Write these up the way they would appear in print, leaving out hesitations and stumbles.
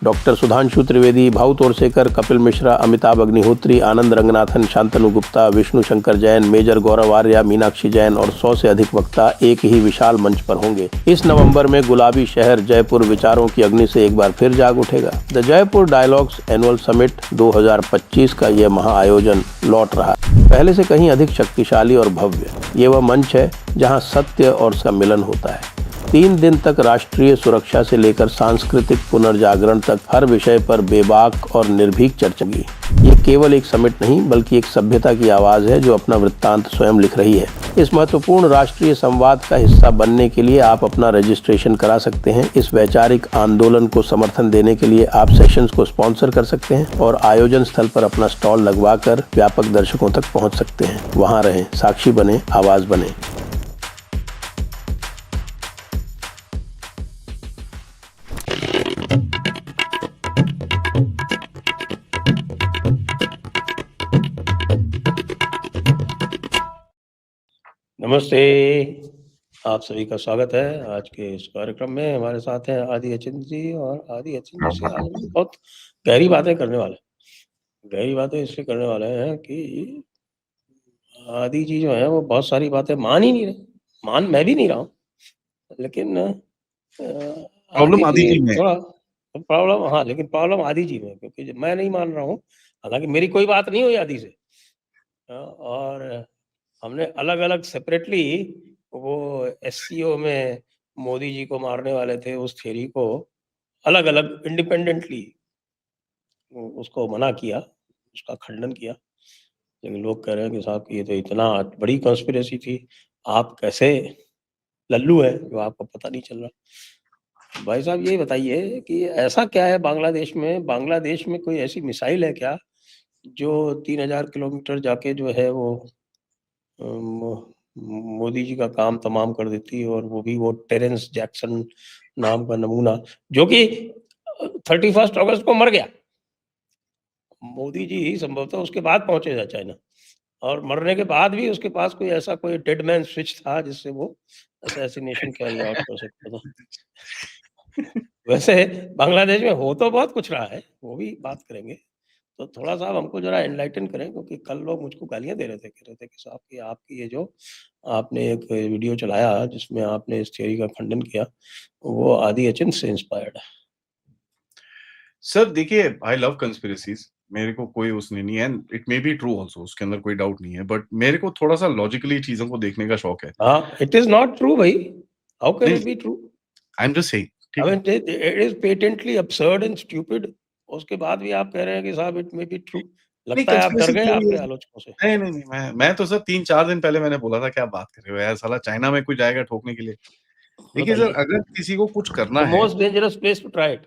Doctor Sudhanshu Trivedi, Bhau Torsekar, Kapil Mishra, Amitabh Agnihotri, आनंद Ranganathan, Shantanu Gupta, Vishnu Shankar Jain, major गौरव आर्या, मीनाक्षी जैन और 100 से अधिक वक्ता एक ही विशाल मंच पर होंगे। इस नवंबर में गुलाबी शहर जयपुर विचारों की अग्नि से एक बार फिर जाग उठेगा। The Jaipur dialogues annual summit 2025 का यह महाआयोजन लौट रहा है, पहले से कहीं अधिक शक्तिशाली और भव्य। ये वह मंच है जहां सत्य और सम्मिलन होता है। 3 दिन तक राष्ट्रीय सुरक्षा से लेकर सांस्कृतिक पुनर्जागरण तक हर विषय पर बेबाक और निर्भीक चर्चा की। ये केवल एक समिट नहीं बल्कि एक सभ्यता की आवाज है जो अपना वृत्तांत स्वयं लिख रही है। इस महत्वपूर्ण राष्ट्रीय संवाद का हिस्सा बनने के लिए आप अपना रजिस्ट्रेशन करा सकते हैं। इस वैचारिक आंदोलन को समर्थन देने के लिए आप सेशंस को स्पॉन्सर कर सकते हैं और आयोजन स्थल पर अपना स्टॉल लगवाकर व्यापक दर्शकों तक पहुंच सकते हैं। वहां रहें, साक्षी बने, आवाज बने। नमस्ते, आप सभी का स्वागत है आज के इस कार्यक्रम में। हमारे साथ हैं आदि अचिंत जी, और आदि अचिंत जी से आज हम बहुत गहरी बातें करने वाले हैं। गहरी बातें इसलिए करने वाले हैं कि आदि जी जो है वो बहुत सारी बातें मान ही नहीं रहे। मैं भी नहीं रहा हूँ, लेकिन प्रॉब्लम आदि आदि जी जी में थोड़ा प्रॉब्लम, हाँ, लेकिन प्रॉब्लम आदि जी में, क्योंकि मैं नहीं मान रहा हूँ। हालांकि मेरी कोई बात नहीं हुई आदि से, और हमने अलग-अलग सेपरेटली वो एससीओ में मोदी जी को मारने वाले थे, उस थ्योरी को अलग-अलग इंडिपेंडेंटली उसको मना किया, उसका खंडन किया। लेकिन लोग कह रहे हैं कि साहब कि ये तो इतना बड़ी कॉन्स्पिरेसी थी, आप कैसे लल्लू हैं जो आपको पता नहीं चल रहा। भाई साहब ये बताइए कि ऐसा क्या है बांग्लादेश में? बांग्लादेश में कोई ऐसी मिसाइल है क्या जो 3000 किलोमीटर जाके जो है वो मोदी जी का काम तमाम कर देती है, और वो भी वो टेरेंस जैक्सन नाम का नमूना, जो कि 31 अगस्त को मर गया। मोदी जी संभवतः उसके बाद पहुंचे था चाइना, और मरने के बाद भी उसके पास कोई ऐसा कोई डेड मैन स्विच था जिससे वो असैसिनेशन कैरी आउट कर सकता था। वैसे बांग्लादेश में हो तो बहुत कुछ रहा है, वो भी बात करेंगे। तो थोड़ा-सा आप हमको ज़रा एनलाइटन करें, क्योंकि कल लोग मुझको गालियाँ दे रहे थे, कह रहे थे कि साहब कि आपकी ये जो आपने एक वीडियो चलाया जिसमें आपने इस थ्योरी का खंडन किया, वो आदि अचिंत से इंस्पायर्ड है। सर देखिए, आई लव कंस्पिरेसीज़, मेरे को कोई उसने नहीं है, and it may be true also, उसके अंदर कोई डाउट नहीं है, बट मेरे को थोड़ा-सा लॉजिकली चीज़ों को देखने का शौक है। हाँ, इट इज़ नॉट ट्रू भई, हाउ कैन नहीं, it be true? I am just saying, I ठीक है? Mean it is patently absurd and stupid. उसके बाद भी आप कह रहे हैं कि साहब इट मे बी ट्रू। नहीं, लगता है आप डर कंस्पिरेसी गए थ्योरी आपके है। आलोचकों से। नहीं, नहीं, नहीं, मैं तो सर 3-4 दिन पहले मैंने बोला था, क्या बात कर रहे हो यार, साला चाइना में कोई जाएगा ठोकने के लिए? देखिए सर, बताइए, अगर किसी को कुछ करना द है, most dangerous place to try it.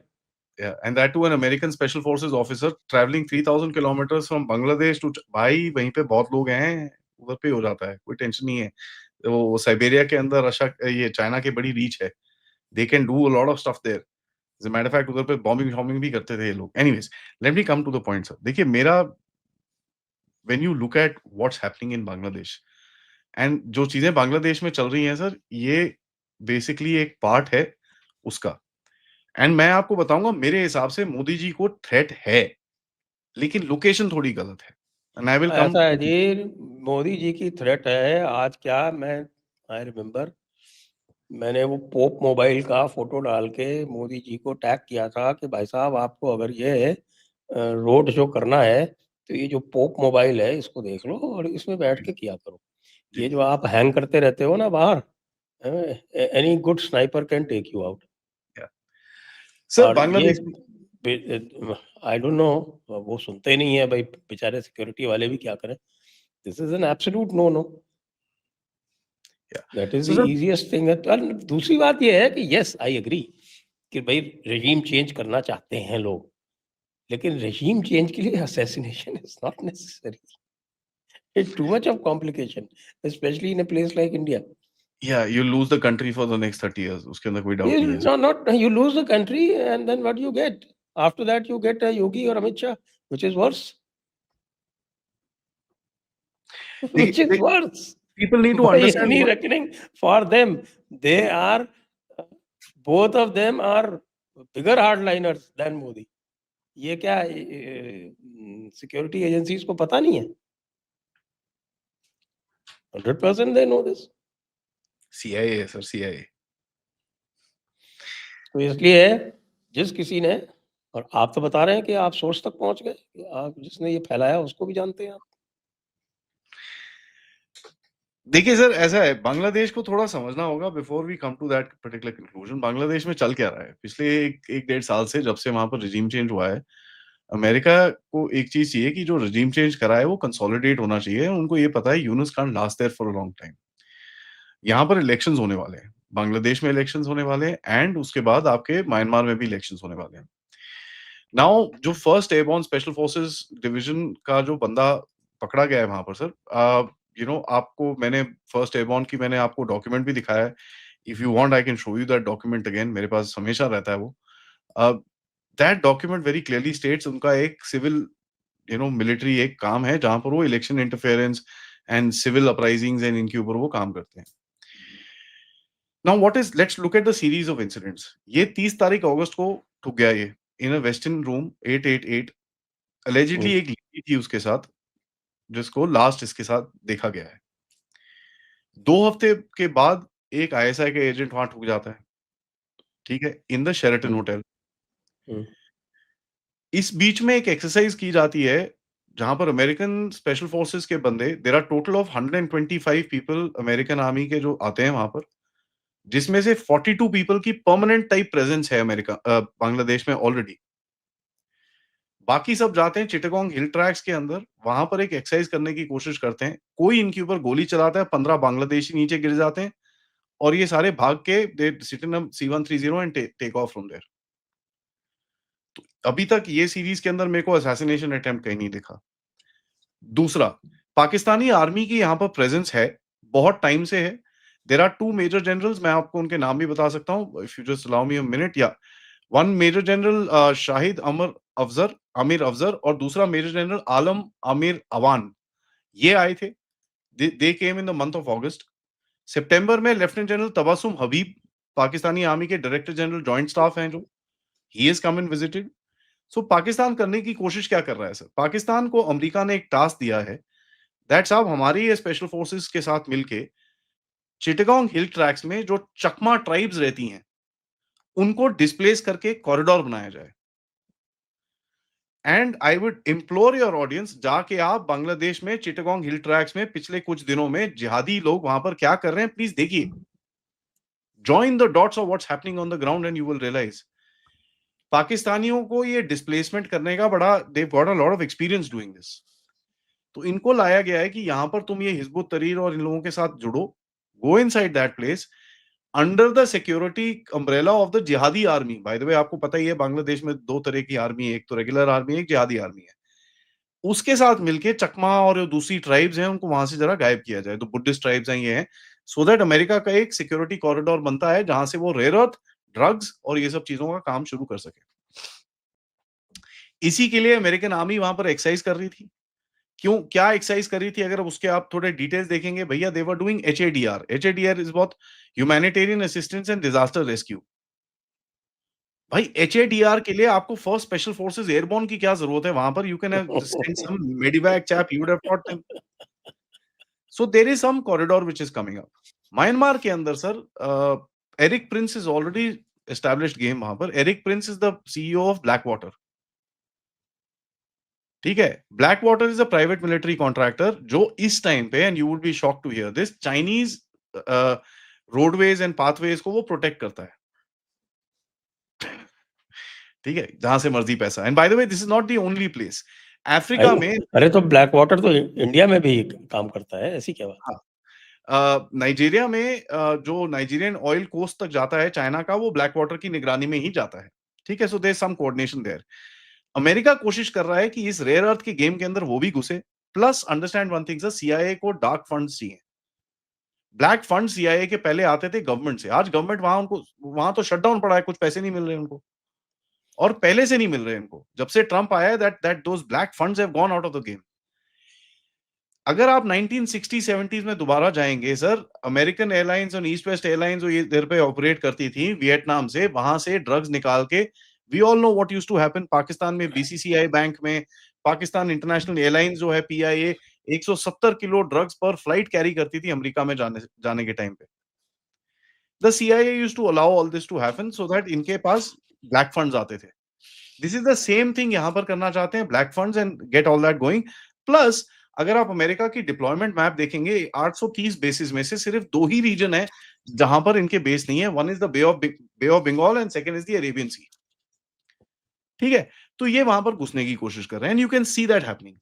And that too an American special forces officer travelling 3000 kilometres from Bangladesh to भाई, वहीं पे बहुत लोग हैं, उधर पे हो जाता है, कोई टेंशन नहीं है। वो साइबेरिया के अंदर ये चाइना की बड़ी रीच है। They can do a lot of stuff there. As a matter of fact उधर पे बॉम्बिंग-शॉम्बिंग भी करते थे ये लोग। Anyways, let me come to the point sir. देखिए मेरा, when you look at what's happening in Bangladesh and जो चीज़ें बांग्लादेश में चल रही हैं सर, ये बेसिकली एक पार्ट है उसका। एंड मैं आपको बताऊँगा, मेरे हिसाब से मोदी जी को थ्रेट है, लेकिन लोकेशन थोड़ी गलत है। एंड आई विल कम ऐसा है टू जी, मोदी जी की थ्रेट है। आज क्या, मैं आई रिमेम्बर, मैंने वो पोप मोबाइल का फोटो डाल के मोदी जी को टैग किया था कि भाई साहब आपको अगर ये रोड शो करना है तो ये जो पोप मोबाइल है इसको देख लो और इसमें बैठ के किया करो। जी, ये जो आप हैंग करते रहते हो ना बाहर, any good sniper can take you out. या सर और ये बांग्लादेश में आई डोंट नो, वो सुनते नहीं है भाई, बेचारे सिक्योरिटी वाले भी क्या करें। This is an absolute no no. या that is the so sir easiest thing. और दूसरी बात ये है कि यस आई एग्री कि भाई रेजीम चेंज करना चाहते हैं लोग, लेकिन रेजीम चेंज के लिए assassination is not necessary. It's too much of complication, specially in a place like India. या you lose the country for the next 30 years, उसके अंदर कोई डाउट नहीं है sir. Not you lose the country, and then what you get after that? You get a Yogi or Amit Shah, which is worse. देखिए Which is worse. People need to By understand any what reckoning, for them, they are both of them are bigger hardliners than Modi. ये क्या security agencies को पता नहीं है? 100% they know this. CIA है sir, CIA। तो इसलिए जिस किसी ने, और आप तो बता रहे हैं कि आप सोर्स तक पहुंच गए, कि आप जिसने ये फैलाया उसको भी जानते हैं आप। देखिए सर, ऐसा है, बांग्लादेश को थोड़ा समझना होगा before we come to that particular conclusion. Bangladesh में चल क्या रहा है पिछले एक डेढ़ साल से, जब से वहां पर रिजीम चेंज हुआ है। अमेरिका को एक चीज चाहिए कि जो रिजीम चेंज करा है वो कंसोलिडेट होना चाहिए। उनको ये पता है Yunus can't last there for a long time. यहाँ पर इलेक्शंस होने वाले हैं, बांग्लादेश में इलेक्शंस होने वाले हैं, एंड उसके बाद आपके म्यांमार में भी इलेक्शंस होने वाले हैं। नाउ जो first airborne special forces division का जो बंदा पकड़ा गया है वहां पर सर, आपको मैंने फर्स्ट एयरबोर्न की मैंने आपको डॉक्यूमेंट भी दिखाया है। If you want I can show you that document again, मेरे पास हमेशा रहता है वो। That document very clearly states उनका एक सिविल मिलिट्री एक काम है जहां पर वो election interference and civil uprisings and इनके ऊपर वो काम करते हैं। Now let's look at the series of incidents. ये 30 तारीख अगस्त को ठुक गया ये in a western room 888। Allegedly एक लड़की थी उसके साथ, जिसको लास्ट इसके साथ देखा गया है। 2 हफ्ते के बाद एक ISI का एजेंट वहां ठुक जाता है, ठीक है, इन द शेरेटन होटल। इस बीच में एक एक्सरसाइज की जाती है जहां पर अमेरिकन स्पेशल फोर्सेस के बंदे, there are total of 125 people American army के जो आते हैं वहां पर, जिसमें से 42 पीपल की परमानेंट टाइप प्रेजेंस है बांग्लादेश में ऑलरेडी। बाकी सब जाते हैं चिटागोंग हिल ट्रैक्स के अंदर, वहां पर एक एक्सरसाइज करने की कोशिश करते हैं। कोई इनके ऊपर गोली चलाता है, 15 बांग्लादेशी नीचे गिर जाते हैं, और ये सारे भाग के they sit in C-130 and take off from there. तो अभी तक ये सीरीज के अंदर मेरे को असैसिनेशन अटेम्प्ट कहीं नहीं दिखा। दूसरा, पाकिस्तानी आर्मी की यहाँ पर प्रेजेंस है, बहुत टाइम से है। देयर आर 2 मेजर जनरल्स, मैं आपको उनके नाम भी बता सकता हूँ if you just allow me a minute. या one major general Shahid Aamir Afzar, और दूसरा मेजर जनरल आलम आमिर अवान। ये आए थे, they came in the month of August. सितंबर में lieutenant general Tabassum Habib, Pakistani army के डायरेक्टर जनरल जॉइंट स्टाफ हैं जो, he is come and visited. So Pakistan करने की कोशिश क्या कर रहा है सर? पाकिस्तान को अमेरिका ने एक टास्क दिया है दैट साहब, हमारी ये स्पेशल फोर्सेस के साथ मिलके चिटागोंग हिल ट्रैक्स में जो चकमा ट्राइब्स रहती हैं उनको डिस्प्लेस करके कॉरिडोर बनाया जाए। And I would implore your audience, जाके आप बांग्लादेश में चिटागोंग हिल ट्रैक्स में पिछले कुछ दिनों में जिहादी लोग वहां पर क्या कर रहे हैं, प्लीज देखिए। Join the dots of what's happening on the ground and you will realize पाकिस्तानियों को ये डिस्प्लेसमेंट करने का बड़ा, they got a lot of experience doing this. तो इनको लाया गया है कि यहां पर तुम ये हिजबुत तहरीर और इन लोगों के साथ जुड़ो, go inside that place under the security umbrella of the jihadi army. By the way आपको पता ही है बांग्लादेश में 2 तरह की आर्मी है, एक तो रेगुलर आर्मी है, एक जिहादी आर्मी है। उसके साथ मिलके चकमा और जो दूसरी ट्राइब्स हैं उनको वहां से जरा गायब किया जाए। तो बुद्धिस्ट ट्राइब्स हैं ये हैं, सो दैट अमेरिका का एक सिक्योरिटी कॉरिडोर बनता है जहां से वो रेयर अर्थ, ड्रग्स और ये सब चीजों का काम शुरू कर सके। इसी के लिए अमेरिकन आर्मी वहां पर एक्सरसाइज कर रही थी। क्यों, क्या एक्सरसाइज कर रही थी, अगर उसके आप थोड़े डिटेल्स देखेंगे भैया, they were doing HADR। HADR is बहुत humanitarian assistance and disaster rescue. भाई HADR के लिए आपको फर्स्ट स्पेशल फोर्सेस एयरबोर्न की क्या जरूरत है? वहां पर you can send some medevac chap, you would have taught them. So there is some corridor which is coming up. Myanmar के अंदर sir, Erik Prince is already established game वहां पर। Erik Prince is the CEO of Blackwater, ठीक है। Blackwater is a private military contractor जो इस time पे, and you would be shocked to hear this, Chinese roadways and pathways को वो protect करता है, ठीक है, जहां से मर्जी पैसा। And by the way this is not the only place Africa में। अरे तो ब्लैक वाटर तो इंडिया में भी काम करता है, ऐसी क्या बात? हाँ, नाइजीरिया में जो नाइजीरियन ऑयल कोस्ट तक जाता है चाइना का, वो ब्लैक वाटर की निगरानी में ही जाता है, ठीक है। So there some coordination there. America कोशिश कर रहा है कि इस रेयर अर्थ के गेम के अंदर वो भी घुसे। Plus understand one thing sir, CIA को डार्क फंड्स चाहिए। ब्लैक फंड CIA के पहले आते थे गवर्नमेंट से, आज गवर्नमेंट वहां तो शटडाउन पड़ा है, कुछ पैसे नहीं मिल रहे उनको, और पहले से नहीं मिल रहे उनको, जब से ट्रंप आया है, that those black funds have gone out of the game. अगर आप 1960-70s में दोबारा जाएंगे सर, अमेरिकन एयरलाइंस और ईस्ट वेस्ट एयरलाइंस जो ये इधर पे ऑपरेट करती थी वियतनाम से, वहां से ड्रग्स निकाल के, we all know what used to happen Pakistan में, बीसीसीआई बैंक में, पाकिस्तान इंटरनेशनल एयरलाइंस जो है पीआईए, 170 किलो ड्रग्स पर फ्लाइट कैरी करती थी अमेरिका में जाने के टाइम पे। The CIA used to allow all this to happen so that इनके पास ब्लैक फंड्स आते थे। This is the same thing यहां पर करना चाहते हैं, black funds and get all that going. Plus अगर आप अमेरिका की डिप्लॉयमेंट मैप देखेंगे, 830 बेसिस में से सिर्फ 2 ही रीजन है जहां पर इनके बेस नहीं है। One is the Bay of Bengal and second is the Arabian Sea. ठीक है, तो ये वहां पर घुसने की कोशिश कर रहे हैं and you can see that happening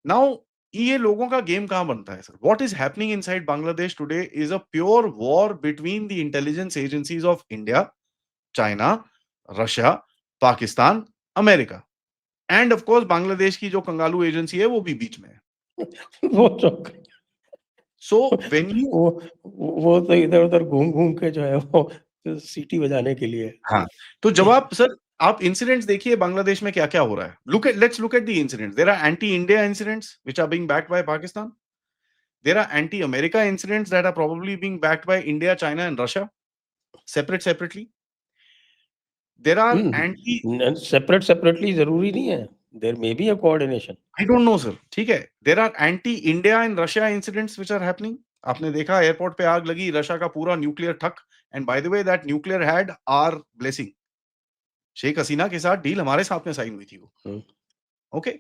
now. ये लोगों का गेम कहां बनता है sir? What is happening inside Bangladesh today is a pure war between the intelligence agencies of India, China, Russia, Pakistan, America end of course Bangladesh की जो कंगालू एजेंसी है वो भी बीच में है। वो तो सो व्हेन यू वो तो इधर-उधर घूम-घूम के जो है वो सीटी बजाने के लिए। हाँ, तो जब आप सर आप इंसिडेंट्स देखिए बांग्लादेश में क्या-क्या हो रहा है। Let's look at the incidents. There are anti India incidents which are being backed by Pakistan. There are anti-America incidents that are probably being backed by India, China, and Russia, separately. There are anti. Separately जरूरी नहीं है, there may be a coordination. I don't know, sir. ठीक है. There are anti-India and Russia incidents which are happening. आपने देखा airport पे आग लगी, रशिया का पूरा न्यूक्लियर ठक, and by the way that nuclear had our blessing. Sheikh Hasina के साथ डील हमारे साथ में साइन हुई थी वो। Okay,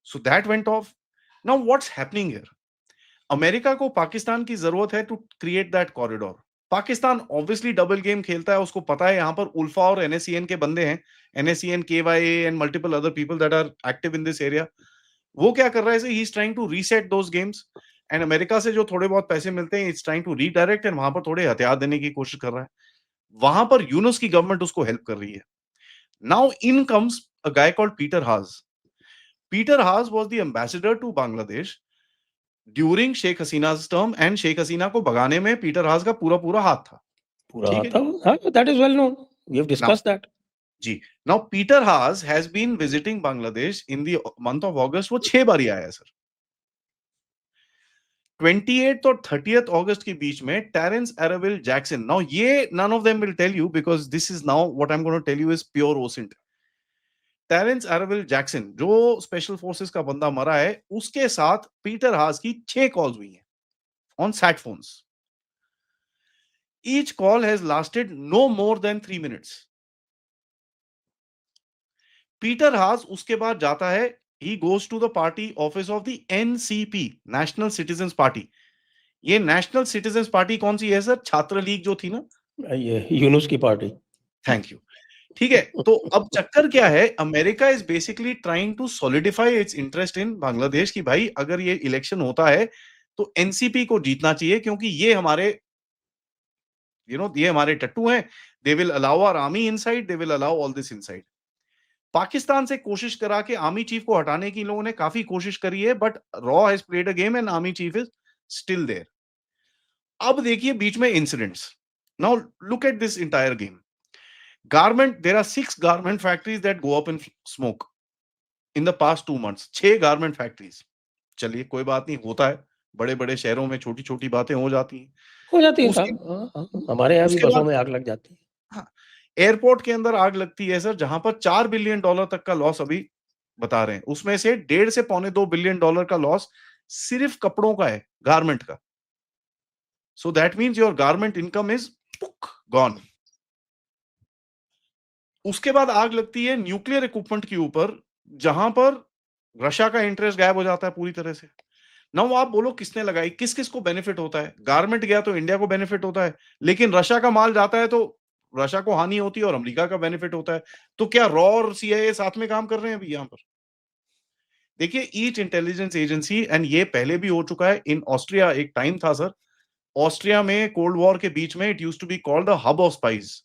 so that went off. Now what's happening here? America को पाकिस्तान की जरूरत है to create that corridor. Pakistan obviously double game खेलता है, उसको पता है यहां पर उल्फा और एनएससीएन के बंदे हैं, NSCN, KYA and multiple other people that are active in this area. वो क्या कर रहा है, he is trying to reset those games and America से जो थोड़े बहुत पैसे मिलते हैं, it's trying to redirect and वहां पर थोड़े हथियार देने की कोशिश कर रहा है। वहां पर यूनुस की गवर्नमेंट उसको हेल्प कर रही है। Now in comes a guy called Peter Haas. Peter Haas was the ambassador to Bangladesh during Sheikh Hasina's term and Sheikh Hasina को भगाने में पीटर हास का पूरा हाथ था। पूरा ठीक है? आता हाँ, that is well known, we have discussed that. जी। Now Peter Haas has been visiting Bangladesh in the month of August. वो 6 बार ही आया है सर। 28th और 30th अगस्त के बीच में टेरेंस अरेविल जैक्सन, नाउ ये none of them will tell you because this is now what I am gonna tell you is pure OSINT. Terrence Arvelle Jackson जो special forces का बंदा मरा है, उसके साथ पीटर हास की 6 कॉल्स हुई हैं on sat phones. Each call has lasted no more than 3 minutes. Peter Haas उसके बाद जाता है, he goes to the party office of the NCP, National Citizens Party. ये नेशनल सिटीजंस पार्टी कौन सी है सर? छात्र लीग जो थी ना, ये यूनुस की पार्टी। Thank you. ठीक है, तो अब चक्कर क्या है, America is basically trying to solidify its interest in Bangladesh की भाई अगर ये इलेक्शन होता है तो एनसीपी को जीतना चाहिए, क्योंकि ये हमारे ये हमारे टट्टू हैं। They will allow our army inside, they will allow all this inside. Pakistan से कोशिश करा के आर्मी चीफ को हटाने की लोगों ने काफी कोशिश करी है, बट रॉ has played a game and army chief is still there. अब देखिए बीच में incidents. Now look at this entire game. Garment, there are 6 garment factories that go up in smoke in the past 2 months। 6 garment factories. चलिए कोई बात नहीं, होता है, बड़े बड़े शहरों में छोटी छोटी बातें हो जाती हैं। हो जाती है उसके साहब, हमारे यहाँ भी उसके बसों बाद में आग लग जाती है। हाँ, एयरपोर्ट के अंदर आग लगती है सर, जहां पर $4 बिलियन तक का लॉस अभी बता रहे हैं। उसमें से 1.5 से पौने $2 बिलियन का लॉस सिर्फ कपड़ों का है, गारमेंट का। So that means your garment income is gone. उसके बाद आग लगती है न्यूक्लियर इक्विपमेंट के ऊपर, जहां पर रशिया का इंटरेस्ट गायब हो जाता है पूरी तरह से। नाउ आप बोलो किसने लगाई, किस किस को बेनिफिट होता है? गारमेंट गया तो इंडिया को बेनिफिट होता है, लेकिन रशिया का माल जाता है तो रशिया को हानि होती है और अमेरिका का बेनिफिट होता है। तो क्या रॉ और सीआईए साथ में काम कर रहे हैं अभी यहां पर? देखिए ईच इंटेलिजेंस एजेंसी, एंड ये पहले भी हो चुका है इन ऑस्ट्रिया। एक टाइम था सर, ऑस्ट्रिया में कोल्ड वॉर के बीच में it used to be called the hub of spies.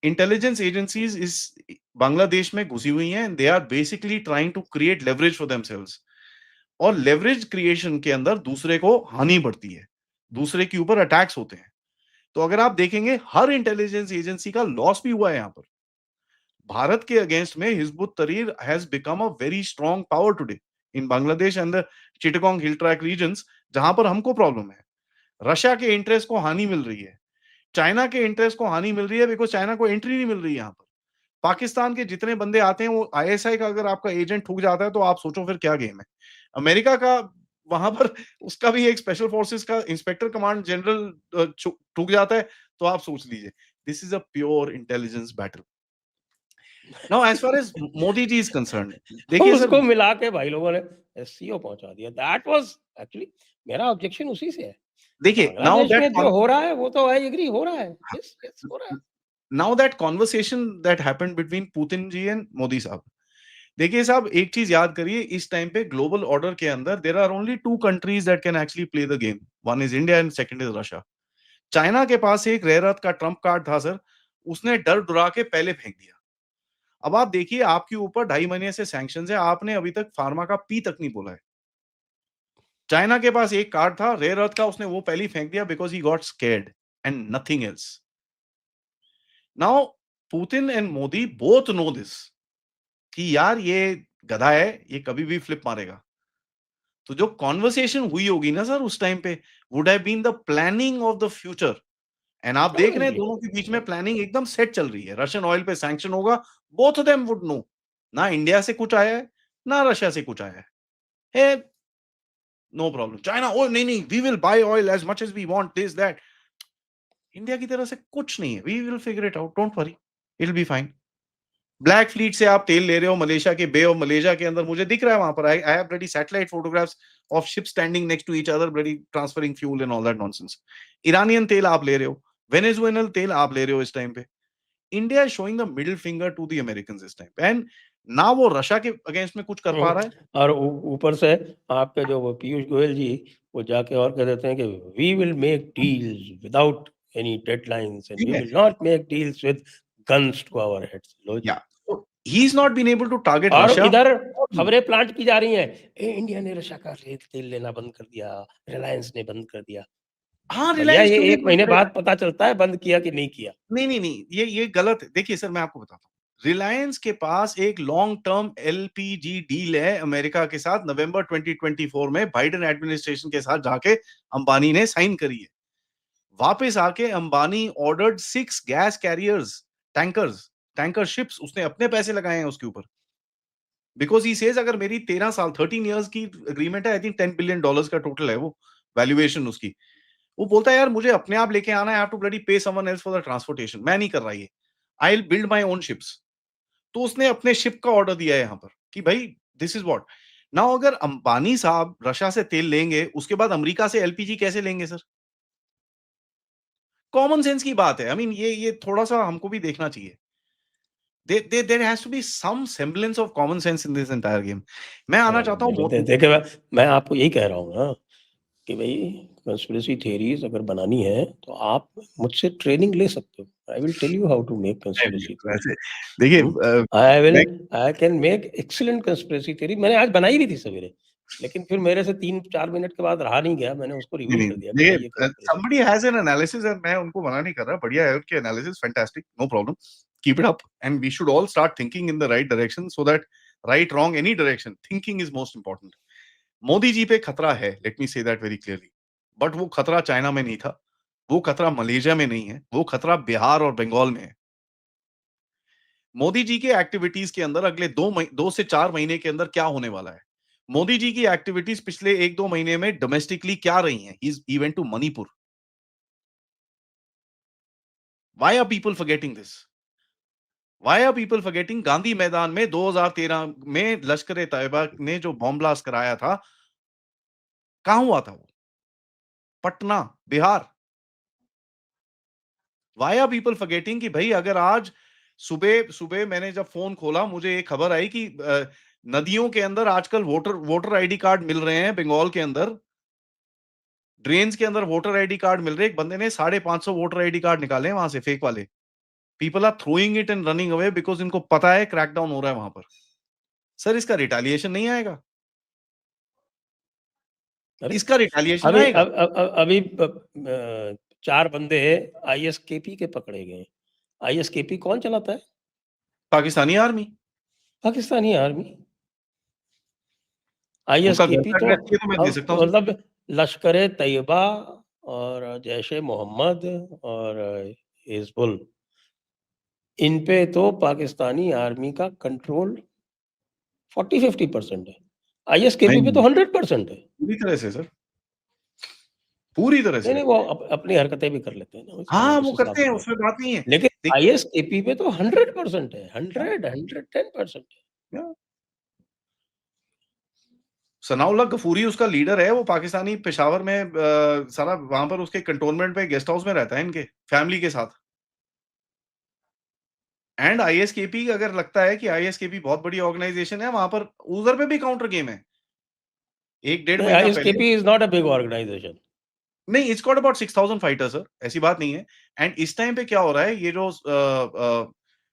Intelligence agencies इस बांग्लादेश में घुसी हुई हैं, they are basically trying to create leverage for themselves. और लेवरेज क्रिएशन के अंदर दूसरे को हानि बढ़ती है, दूसरे के ऊपर अटैक्स होते हैं। तो अगर आप देखेंगे हर इंटेलिजेंस एजेंसी का लॉस भी हुआ है यहां पर। भारत के अगेंस्ट में Hizbut Tahrir has become a very strong power today in Bangladesh and the Chittagong hill tract regions, जहां पर हमको प्रॉब्लम है। रशिया के इंटरेस्ट को हानि मिल रही है, चाइना के इंटरेस्ट को हानि मिल रही है, बिकॉज चाइना को एंट्री नहीं मिल रही है यहाँ पर। पाकिस्तान के जितने बंदे आते हैं, वो आईएसआई का अगर आपका एजेंट ठुक जाता है तो आप सोचो फिर क्या गेम है। अमेरिका का वहां पर उसका भी एक स्पेशल फोर्सेस का इंस्पेक्टर कमांड जनरल ठुक जाता है, तो आप सोच लीजिए, this is a pure intelligence battle. Now as far as Modi ji is concern, देखिए सर, उसको मिला के भाई लोगों ने एससीओ पहुंचा दिया। दैट वाज एक्चुअली मेरा ऑब्जेक्शन उसी से है। देखिए नाउ बांग्लादेश में जो हो रहा है वो तो आई एग्री हो रहा है। यस यस हो रहा है। Now that conversation that happened between Putin ji and Modi साहब, देखिए साहब, एक चीज याद करिए, इस टाइम पे ग्लोबल ऑर्डर के अंदर there are only two countries that can actually play the game, one is India and second is Russia. China के पास एक रेयर अर्थ का ट्रम्प कार्ड था सर, उसने डर डरा के पहले फेंक दिया। अब आप देखिए, आपके ऊपर 2.5 महीने से सैंक्शंस है, आपने अभी तक फार्मा का पी तक नहीं बोला है। चाइना के पास एक कार्ड था रेयर अर्थ का, उसने वो पहले ही फेंक दिया because he got scared and nothing else. Now Putin and Modi both know this कि यार ये गधा है, ये कभी भी फ्लिप मारेगा। तो जो कॉन्वर्सेशन हुई होगी ना सर उस टाइम पे, would have been the planning of the future. And आप देख रहे हैं दोनों के बीच में प्लानिंग एकदम सेट चल रही है। रशियन ऑयल पे सैंक्शन होगा, both of them would know, ना इंडिया से कुछ आया है ना रशिया से कुछ आया है, नो प्रॉब्लम। चाइना, ओ नहीं नहीं, we will buy oil as much as we want, this that. India की तरफ से कुछ नहीं है, we will figure it out, don't worry, it will be fine. Black fleet से आप तेल ले रहे हो मलेशिया के बे ऑफ मलेशिया के अंदर, मुझे दिख रहा है वहां पर, I have bloody satellite photographs of ship standing next to each other, bloody transferring fuel and all that nonsense. Iranian तेल आप ले रहे हो, वेनेजुएलन तेल आप ले रहे हो इस टाइम पे। India is showing the middle finger to the Americans इस टाइम, एंड ना वो रशिया के अगेंस्ट में कुछ कर पा रहा है। और ऊपर से आपके जो वो पीयूष गोयल जी, वो जाके और कह देते हैं कि we will make deals without any deadlines and we will not make deals with guns to our heads. लो जी। He is not been able to target और रशिया। इधर खबरें प्लांट की जा रही हैं, इंडिया ने रशिया का तेल लेना बंद कर दिया, रिलायंस ने बंद कर दिया। हाँ, भैया रिलायंस ये क्यों नहीं 1 महीने बंद करेगा? बाद पता चलता है बंद किया कि नहीं किया। नहीं नहीं नहीं, ये गलत है। देखिए सर, मैं आपको बताता हूँ, रिलायंस के पास एक लॉन्ग टर्म एलपीजी डील है अमेरिका के साथ, नवंबर 2024 में बाइडेन एडमिनिस्ट्रेशन के साथ जाके अंबानी ने साइन करी है। वापस आके Ambani ordered 6 gas carriers, tanker ships, उसने अपने पैसे लगाए हैं उसके ऊपर, बिकॉज ही सेज अगर मेरी 13 साल 13 इयर्स की एग्रीमेंट है, आई थिंक $10 बिलियन का टोटल है वो वैल्यूएशन उसकी। वो बोलता है यार मुझे अपने आप लेके आना है, आई हैव टू ब्लडी पे someone else for the transportation, मैं नहीं कर रहा ये, I will build my own ships. तो उसने अपने शिप का ऑर्डर दिया है यहाँ पर कि भाई दिस इज व्हाट। नाउ अगर अंबानी साहब रशिया से तेल लेंगे, उसके बाद अमेरिका से एलपीजी कैसे लेंगे सर? कॉमन सेंस की बात है। आई मीन ये थोड़ा सा हमको भी देखना चाहिए। There has to be some semblance of common sense in this entire game. मैं आना चाहता हूँ देखिए मैं आपको यही कह रहा हूँ ना कि भाई कंस्पिरेसी थ्योरीज अगर बनानी है तो आप मुझसे ट्रेनिंग ले सकते हो। I will tell you how to make conspiracy वैसे देखिए, I can make excellent conspiracy theory. मैंने आज बनाई भी थी सवेरे, लेकिन फिर मेरे से 3-4 मिनट के बाद रहा नहीं गया, मैंने उसको रिवील कर दिया कि भाई ये conspiracy। somebody has an analysis and मैं उनको मना नहीं कर रहा, बढ़िया है उनकी analysis, fantastic, no problem, keep it up, and we should all start thinking in the right direction, so that right wrong any direction, thinking is most important. Modi ji पे खतरा है, let me say that very clearly, but वो खतरा China में नहीं था, वो खतरा मलेशिया में नहीं है, वो खतरा बिहार और बंगाल में है। मोदी जी के एक्टिविटीज के अंदर अगले 2 से 4 महीने के अंदर क्या होने वाला है? मोदी जी की एक्टिविटीज पिछले 1-2 महीने में डोमेस्टिकली क्या रही हैं? He went to Manipur. Why are people forgetting this? Why are people forgetting Gandhi Maidan में 2013 में लश्कर ए तैयबा ने जो बॉम्ब ब्लास्ट कराया था, कहां हुआ था वो? Patna, Bihar. Why are people forgetting कि भाई अगर आज सुबह सुबह मैंने जब फोन खोला, मुझे एक खबर आई कि नदियों के अंदर आजकल वोटर आईडी कार्ड मिल रहे हैं बंगाल के अंदर, ड्रेन्स के अंदर वोटर आईडी कार्ड मिल रहे हैं। एक बंदे ने 550 वोटर आईडी कार्ड निकाले हैं वहां से, फेक वाले। People are throwing it and running away because इनको पता है क्रैकडाउन हो रहा है वहां पर। सर इसका रिटेलिएशन नहीं आएगा? अरे इसका रिटेलिएशन अभी आएगा? अभी 4 बंदे आईएसकेपी के पकड़े गए। आईएसकेपी कौन चलाता है? पाकिस्तानी आर्मी। पाकिस्तानी आर्मी। उनका घर आईएसकेपी का तो एड्रेस चाहिए तो मैं दे अब सकता हूँ सर। मतलब लश्कर तैयबा और जैश ए मोहम्मद और हिजबुल, इन पे तो पाकिस्तानी आर्मी का कंट्रोल 40-50% है। आईएसकेपी पे तो नहीं, 100% है। पूरी तरह से सर, पूरी तरह नहीं, से। नहीं, वो अपनी हरकतें भी कर लेते हैं ना, हाँ, उस वो हिसाब करते हैं, से। उसमें बात नहीं है। लेकिन देखिए, आईएसकेपी पे तो 100% है, 110% है। सनाउल्लाह गफूरी उसका लीडर है, वो पाकिस्तानी पेशावर में सारा वहाँ पर उसके कंटोनमेंट पे गेस्ट हाउस में रहता है इनके, फैमिली के साथ। एंड आईएसकेपी अगर लगता है कि आईएसकेपी बहुत बड़ी ऑर्गेनाइजेशन है, वहाँ पर उधर पे भी काउंटर गेम है। 1 डेढ़ नहीं, महीना पहले ISKP is not a big organisation. नहीं, it's got about 6000 fighters sir, ऐसी बात नहीं है। एंड इस टाइम पे क्या हो रहा है, ये जो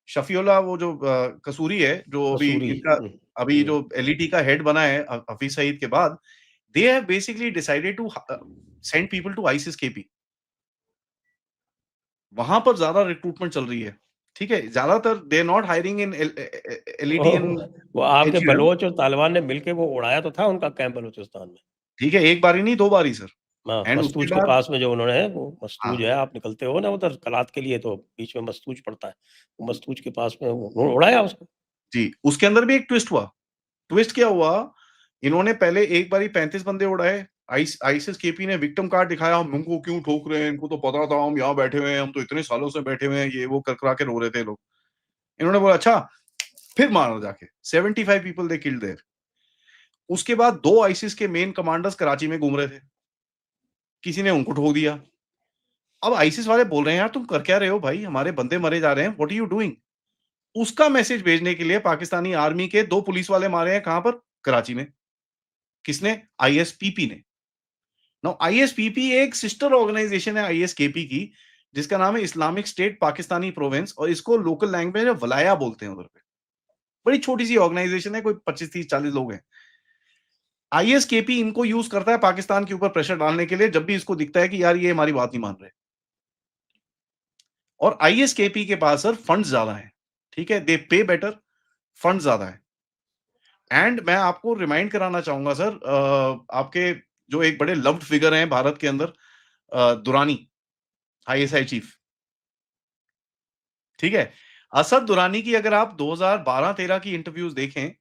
शफीउल्लाह वो जो कसूरी है, जो अभी मसूरी। इनका अभी हुँ। जो एलईटी का हेड बना है हफीज सईद के बाद, they have basically decided to send people to ISIS KP। वहां पर ज्यादा रिक्रूटमेंट चल रही है, ठीक है, ज्यादातर they are not hiring in LET oh! इन वो आपके एचयूएम। बलोच और तालिबान ने मिलके वो उड़ाया तो था उनका कैंप बलूचिस्तान में। ठीक है, एक बारी नहीं 2 बारी सर। हाँ, एंड उसके मस्तूज के बाद पास में जो उन्होंने वो मस्तूज हाँ है, आप निकलते हो ना उधर कलात के लिए तो बीच में मस्तूज पड़ता है। वो मस्तूज के पास में वो उड़ाया उसको। जी, उसके अंदर भी एक ट्विस्ट हुआ। ट्विस्ट क्या हुआ, इन्होंने पहले एक बारी 35 बंदे उड़ाए, आईसिस केपी ने विक्टिम कार्ड दिखाया, हम उनको क्यों ठोक रहे हैं, इनको तो पता था हम यहाँ बैठे हुए हैं, हम तो इतने सालों से बैठे हुए हैं, ये वो कर के रो रहे थे लोग। इन्होंने बोला अच्छा, फिर मारा जाके 75 पीपल दे किल्ड देयर। उसके बाद 2 आईसिस के मेन कमांडर्स कराची में घूम रहे थे, किसी ने उनको ठोक दिया। अब आईसिस वाले बोल रहे हैं यार तुम कर क्या रहे हो भाई, हमारे बंदे मरे जा रहे हैं, व्हाट आर यू डूइंग। उसका मैसेज भेजने के लिए पाकिस्तानी आर्मी के 2 पुलिस वाले मारे हैं, कहां पर, कराची में। किसने, आईएसपीपी ने। नाउ आईएसपीपी एक सिस्टर ऑर्गेनाइजेशन है आईएसकेपी की, जिसका नाम है इस्लामिक स्टेट पाकिस्तानी प्रोविंस, और इसको लोकल लैंग्वेज में वलाया बोलते हैं उधर पे। बड़ी छोटी सी ऑर्गेनाइजेशन है, कोई 25 30 40 लोग हैं। आईएसकेपी इनको यूज करता है पाकिस्तान के ऊपर प्रेशर डालने के लिए, जब भी इसको दिखता है कि यार ये हमारी बात नहीं मान रहे। और आईएसकेपी के पास सर फंड्स ज्यादा हैं, ठीक है, दे पे बेटर, फंड ज्यादा है। एंड मैं आपको रिमाइंड कराना चाहूंगा सर, आपके जो एक बड़े लव्ड फिगर हैं भारत के अंदर, दुरानी, आईएसआई चीफ, ठीक है। असद दुरानी की अगर आप 2012-13 की इंटरव्यूज देखें,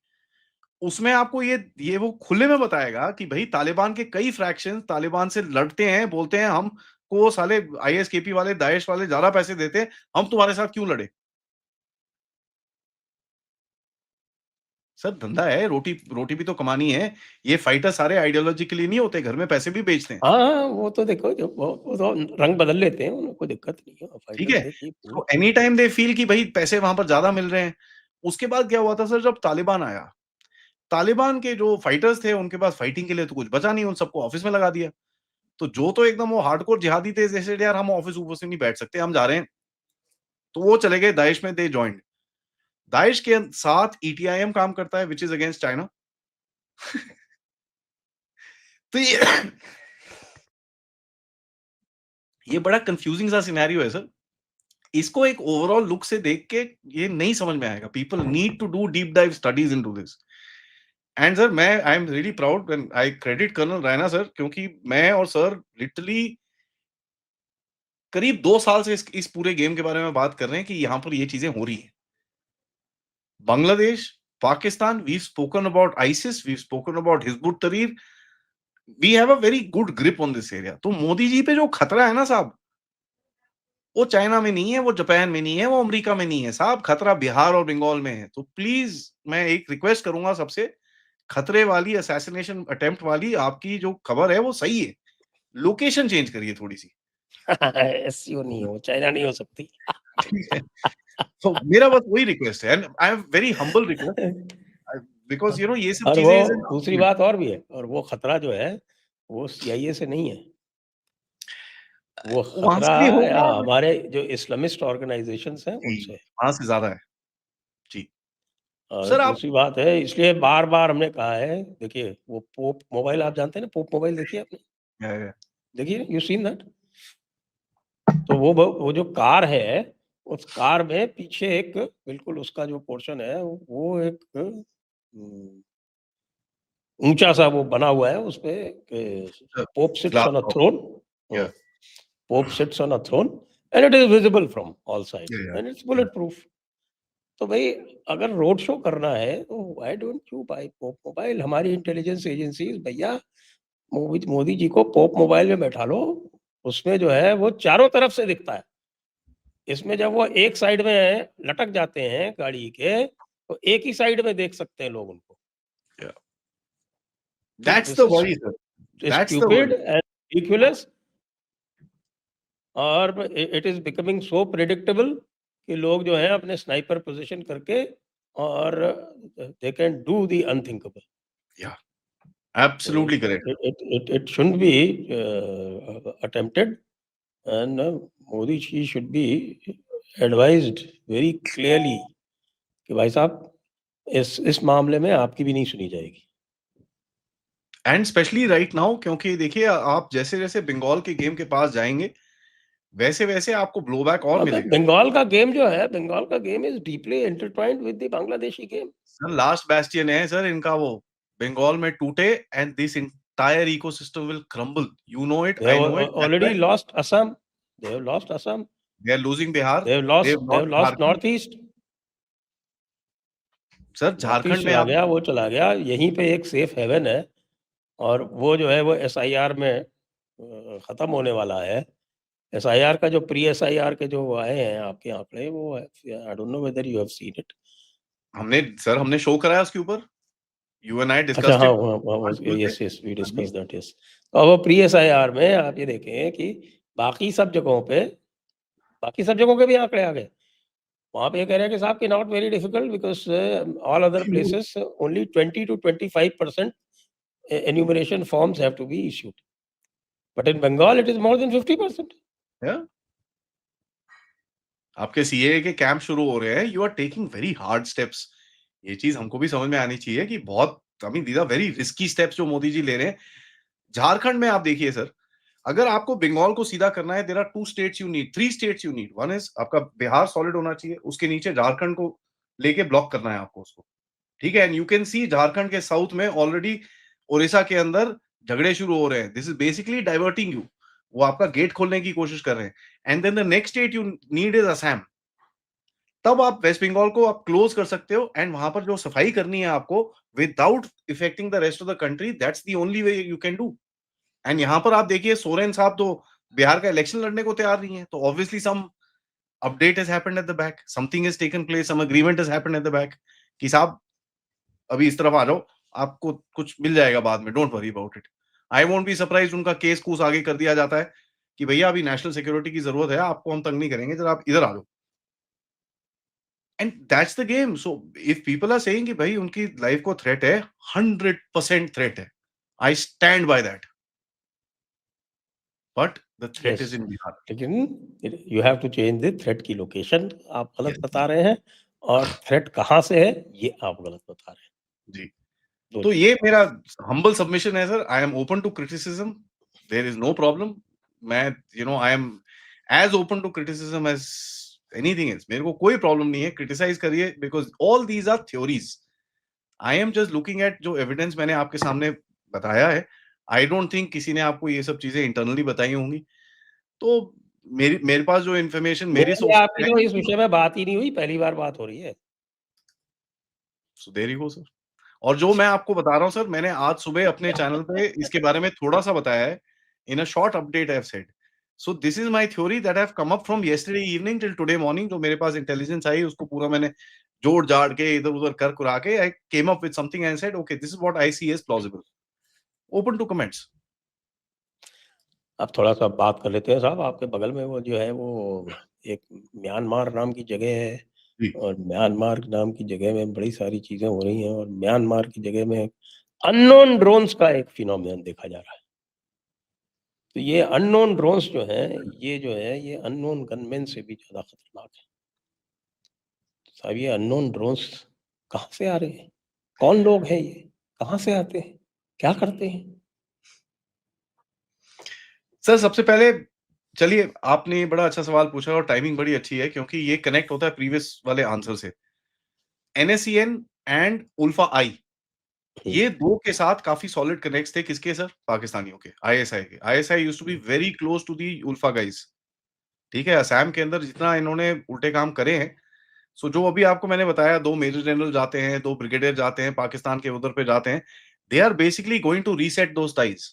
उसमें आपको ये वो खुले में बताएगा कि भाई तालिबान के कई फ्रैक्शंस तालिबान से लड़ते हैं, बोलते हैं हमको साले आईएसकेपी वाले, दाइश वाले ज्यादा पैसे देते हैं, हम तुम्हारे साथ क्यों लड़े। सर धंधा है, रोटी रोटी भी तो कमानी है। ये फाइटर सारे आइडियोलॉजी के लिए नहीं होते, घर में पैसे भी बेचते हैं। हाँ, हाँ, वो तो देखो जो वो तो रंग बदल लेते हैं, उन्हें कोई दिक्कत नहीं है। ठीक फाइटर है, थे कि पूरे। तो एनी टाइम दे फील कि भाई पैसे वहां पर ज्यादा मिल रहे हैं। उसके बाद क्या हुआ था सर, जब तालिबान आया, तालिबान के जो फाइटर्स थे उनके पास फाइटिंग के लिए तो कुछ बचा नहीं, उन सबको ऑफिस में लगा दिया। तो जो तो एकदम वो हार्डकोर जिहादी थे, जैसे यार हम ऑफिस ऊपर से नहीं बैठ सकते, हम जा रहे हैं, तो वो चले गए दाइश में, दे जॉइंड। दाइश के साथ ईटीआईएम काम करता है, विच इज अगेंस्ट चाइना। तो ये बड़ा कंफ्यूजिंग सा सिनेरियो है सर। इसको एक ओवरऑल लुक से देख के ये नहीं समझ में आएगा। People need to do deep dive studies into this. And sir मैं I am really proud when I credit colonel Raina sir, क्योंकि मैं और सर लिटरली करीब 2 साल से इस पूरे गेम के बारे में बात कर रहे हैं कि यहाँ पर ये चीजें हो रही हैं। Bangladesh, Pakistan, we spoken about ISIS, we spoken about Hizbut Tahrir, we have a very good grip on this area. तो मोदी जी पे जो खतरा है ना साहब, वो चाइना में नहीं है, वो जापान में नहीं है, वो अमेरिका में नहीं है साहब, खतरा बिहार और बंगाल में है। तो प्लीज मैं एक रिक्वेस्ट करूंगा सबसे, खतरे वाली, असैसिनेशन अटेम्प्ट वाली आपकी जो खबर है वो सही है, लोकेशन चेंज करिए थोड़ी सी। एससीओ नहीं है, वो चाइना नहीं हो सकती। ठीक है, तो मेरा बस वही रिक्वेस्ट है, and I am very humble request, because you know ये सब और वो चीजें दूसरी बात और भी है, और वो खतरा जो है वो सीआईए से नहीं है। वो वहां खतरा से भी या होगा, हमारे जो इस्लामिस्ट ऑर्गेनाइजेशंस हैं उनसे है। वहां से ज्यादा है जी। और सर आप दूसरी बात है, इसलिए बार-बार हमने कहा है, देखिए वो पोप मोबाइल आप जानते हैं ना, पोप मोबाइल देखी है आपने? देखिए, यू सीन दैट? तो वो जो कार है, उस कार में पीछे एक बिल्कुल उसका जो पोर्शन है वो एक ऊंचा सा वो बना हुआ है उसपे pope sits on a throne, Yeah. Pope sits on a throne and it is visible from all sides Yeah, yeah, and it's bullet proof. तो भाई अगर रोड शो करना है तो why don't you buy pope mobile? हमारी intelligence agencies भैया मोदी जी को pope mobile में बैठा लो, उसमें जो है वो चारों तरफ से दिखता है। इसमें जब वो एक साइड में लटक जाते हैं गाड़ी के, तो एक ही साइड में देख सकते हैं लोग उनको। yeah. तो That's this the is worry, sir. That's the stupid worry. And ridiculous, और it is becoming so predictable कि लोग जो है अपने स्नाइपर पोजीशन करके और they can do the unthinkable. Yeah, absolutely correct. It shouldn't be attempted, and Modi ji should be advised very clearly कि भाई साहब इस मामले में आपकी भी नहीं सुनी जाएगी। एंड स्पेशली राइट नाउ, क्योंकि देखिए आप जैसे जैसे बंगाल के गेम के पास जाएंगे वैसे वैसे आपको ब्लोबैक और अब मिलेगा। बंगाल का गेम जो है, बंगाल का game is deeply intertwined with the Bangladeshi game. Sir last Bastian है सर इनका, वो बंगाल में टूटे and this entire ecosystem will crumble. You know it, They I have know it. That's already why lost Assam. They have lost Assam. they are losing Bihar. They have They lost. have They lost have lost Jharkhand. Northeast. Sir north east Jharkhand में चला आप गया, वो चला गया। यहीं पे एक सेफ हेवन है, और वो जो है वो SIR में खत्म होने वाला है। SIR का जो प्री SIR के जो आए हैं आपके आंकड़े, वो I don't know whether you have seen it. हमने शो कराया उसके ऊपर, यू एंड आई अच्छा, डिस्कस्ड हाँ, it. Yes yes, we discuss that, yes. तो अब वो प्री SIR में आप ये देखें कि बाकी सब जगहों पे, बाकी सब जगहों के भी आंकड़े आ गए। वहाँ पे ये कह रहे हैं कि साहब कि not very difficult because all other places only 20 to 25% enumeration forms have to be issued, but in Bengal it is more than 50%. आपके सीए के कैंप शुरू हो रहे हैं, you are taking very hard steps. ये चीज हमको भी समझ में आनी चाहिए कि बहुत, I mean these are very risky steps जो मोदी जी ले रहे हैं। झारखंड में आप देखिए सर, अगर आपको बंगाल को सीधा करना है, there are 2 states you need, 3 states you need. One is आपका बिहार सॉलिड होना चाहिए, उसके नीचे झारखंड को लेके ब्लॉक करना है आपको उसको, ठीक है। And you can see Jharkhand के साउथ में ऑलरेडी ओडिशा के अंदर झगड़े शुरू हो रहे हैं। This is basically diverting you, वो आपका गेट खोलने की कोशिश कर रहे हैं। And then the next state you need is Assam. तब आप वेस्ट बंगाल को आप क्लोज कर सकते हो, एंड वहां पर जो सफाई करनी है आपको without effecting the rest of the country, that's the only way you can do. And यहाँ पर आप देखिए सोरेन साहब तो बिहार का इलेक्शन लड़ने को तैयार नहीं है, तो obviously some update has happened at the back, something has taken place, some agreement has happened at the back कि साहब अभी इस तरफ आ जाओ, आपको कुछ मिल जाएगा बाद में, don't worry about it. I won't be surprised उनका केस कूस आगे कर दिया जाता है कि भैया अभी नेशनल सिक्योरिटी की जरूरत है, आपको हम तंग नहीं करेंगे, जरा आप इधर आ जाओ। And that's the game. So if people are saying कि भाई उनकी लाइफ को थ्रेट है, 100% थ्रेट है, I stand by that, but the threat Yes, is in Bihar. लेकिन you have to change the threat की लोकेशन। आप गलत Yes. बता रहे हैं, और थ्रेट कहाँ से है ये आप गलत बता रहे हैं। जी, दो तो चीज़। ये मेरा हम्बल सबमिशन है sir. I am open to criticism, there is no problem. मैं I am as open to criticism as anything else. मेरे को कोई प्रॉब्लम नहीं है, क्रिटिसाइज करिए, because all these are theories. I am just looking at जो evidence मैंने आपके सामने बताया है। आई डोंट थिंक किसी ने आपको ये सब चीजें इंटरनली बताई होंगी। तो मेरे मेरे पास जो इन्फॉर्मेशन मेरी सोर्स आपकी तो इस विषय में बात ही नहीं हुई, पहली बार बात हो रही है। So there you go sir. और जो मैं आपको बता रहा हूँ सर, मैंने आज सुबह अपने चैनल पे इसके बारे में थोड़ा सा बताया है। In a short update I have said, so this is my theory that I have come up from yesterday evening till today morning. जो मेरे पास इंटेलिजेंस आई उसको पूरा मैंने जोड़ जाड़ के इधर उधर कर कुरा के I came up with something and said okay, this is what I see as plausible. Open to comments. अब थोड़ा सा बात कर लेते हैं साहब, आपके बगल में वो जो है वो एक म्यांमार नाम की जगह है, जी। और म्यांमार नाम की जगह में बड़ी सारी चीजें हो रही हैं, और म्यांमार की जगह में अननोन ड्रोन्स का एक फिनोमेनन देखा जा रहा है। तो ये अननोन ड्रोन्स जो है, ये अननोन गनमैन से भी ज्यादा खतरनाक है साहब। ये अननोन ड्रोन्स कहाँ से आ रहे हैं? कौन लोग हैं ये? कहाँ से आते हैं? क्या करते हैं? सर सबसे पहले चलिए, आपने ये बड़ा अच्छा सवाल पूछा और टाइमिंग बड़ी अच्छी है, क्योंकि ये कनेक्ट होता है प्रीवियस वाले आंसर से। NSCN एंड उल्फा आई, ये 2 के साथ काफ़ी सॉलिड कनेक्ट्स थे किसके सर? पाकिस्तानियों के, आईएसआई के। ISI used to be very close to the ULFA guys. ठीक है? असम के अंदर जितना इन्होंने उल्टे काम करे हैं, सो जो अभी आपको मैंने बताया 2 मेजर जनरल जाते हैं, 2 ब्रिगेडियर जाते हैं, पाकिस्तान के उधर पे जाते हैं, they are basically going to reset those ties.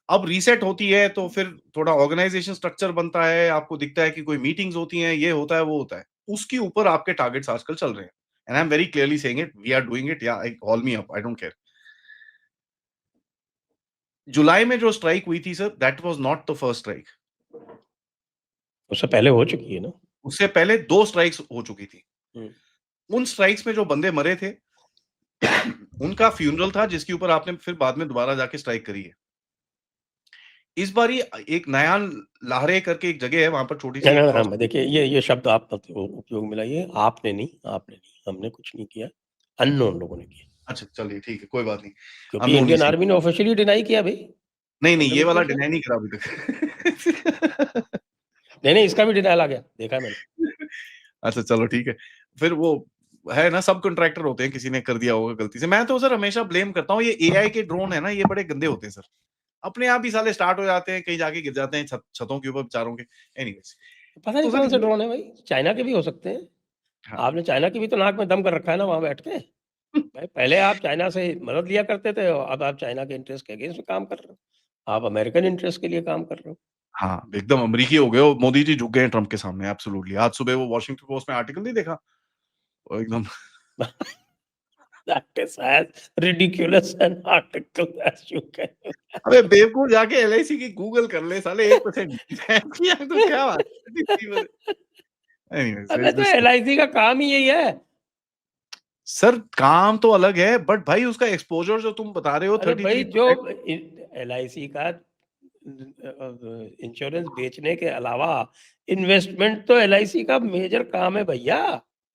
अब रीसेट होती है तो फिर थोड़ा ऑर्गेनाइजेशन स्ट्रक्चर बनता है, आपको दिखता है कि कोई मीटिंग्स होती हैं, ये होता है, वो होता है। उसके ऊपर आपके टारगेट्स आजकल चल रहे हैं। And I am very clearly saying it, we are doing it, या call me up, I don't care. जुलाई में जो स्ट्राइक हुई थी sir, that was not the first strike. उससे पहले हो चुकी है ना? उससे पहले 2 स्ट्राइक्स हो चुकी थी। हुँ। उन स्ट्राइक्स में जो बंदे मरे थे, उनका फ्यूनरल था जिसके ऊपर आपने फिर बाद में दोबारा जाके स्ट्राइक करी है। इस बारी एक नयान लाहरे करके एक जगह है, वहाँ पर छोटी-सी एक क्रॉस। देखिए ये शब्द आप मत उपयोग में लाइए। आपने नहीं, हमने कुछ नहीं किया, अननोन लोगों ने किया। अच्छा, चलिए ठीक है, कोई बात नहीं। क्योंकि अननोन ही इंडियन सही। आर्मी ने ऑफिशियली डिनाई किया भई। नहीं, नहीं, ये वाला कपिल डिनाई नहीं करा अभी तक। नहीं, इसका भी डिनायल आ गया, देखा है मैंने। अच्छा, चलो ठीक है। फिर वो है ना, सब कॉन्ट्रैक्टर होते हैं, किसी ने कर दिया होगा गलती से। मैं तो सर हमेशा ब्लेम करता हूँ, ये एआई के ड्रोन है ना, ये बड़े गंदे होते हैं सर। अपने आप ही साले स्टार्ट हो जाते हैं, कहीं जाके गिर जाते हैं छतों के ऊपर बेचारों के। एनीवेज़, पता नहीं तो सर कौन से ड्रोन है भाई, चाइना के भी हो सकते हैं। हाँ। आपने चाइना की भी तो नाक में दम कर रखा है ना वहाँ बैठ के। भाई पहले आप चाइना से मदद लिया करते थे और अब आप चाइना के इंटरेस्ट के अगेंस्ट में काम कर रहे हो। आप अमेरिकन इंटरेस्ट के लिए काम कर रहे हो। हाँ, एकदम अमरीकी हो गए हो, मोदी जी झुक गए हैं ट्रम्प के सामने, एब्सोल्युटली। आज सुबह वो वॉशिंगटन पोस्ट में आर्टिकल नहीं देखा? वो एकदम That is as ridiculous an article as you can. अबे बेवकूफ, जाके एलआईसी की गूगल कर ले साले, 1% किया तो क्या बात है? एनीवेज़, अबे तो दिस एलआईसी का काम ही यही है। सर काम तो अलग है, बट भाई उसका एक्सपोज़र जो तुम बता रहे हो अरे भाई जो 33%। एलआईसी का इंश्योरेंस बेचने के अलावा इन्वेस्टमेंट तो एलआईसी का मेजर काम है भैया।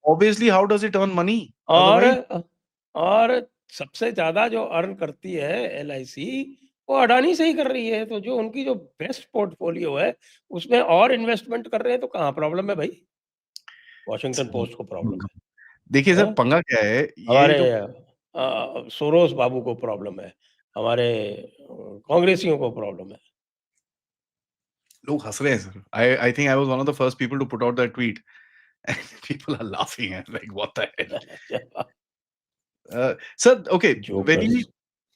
Obviously how does it earn money? और अदरवाइज़ और सबसे ज्यादा जो अर्न करती है एलआईसी वो अडानी से ही कर रही है। तो जो उनकी जो बेस्ट पोर्टफोलियो है उसमें और इन्वेस्टमेंट कर रहे हैं तो कहाँ प्रॉब्लम है भाई? वॉशिंगटन पोस्ट को प्रॉब्लम देखिए है। सर, पंगा क्या है, ये हमारे जो सोरोस बाबू को प्रॉब्लम है, हमारे कांग्रेसियों को प्रॉब्लम है। लोग हँस रहे हैं sir. I think I was one of the first people to put out that tweet and people are laughing and like what the hell? Sir okay, when we jokers.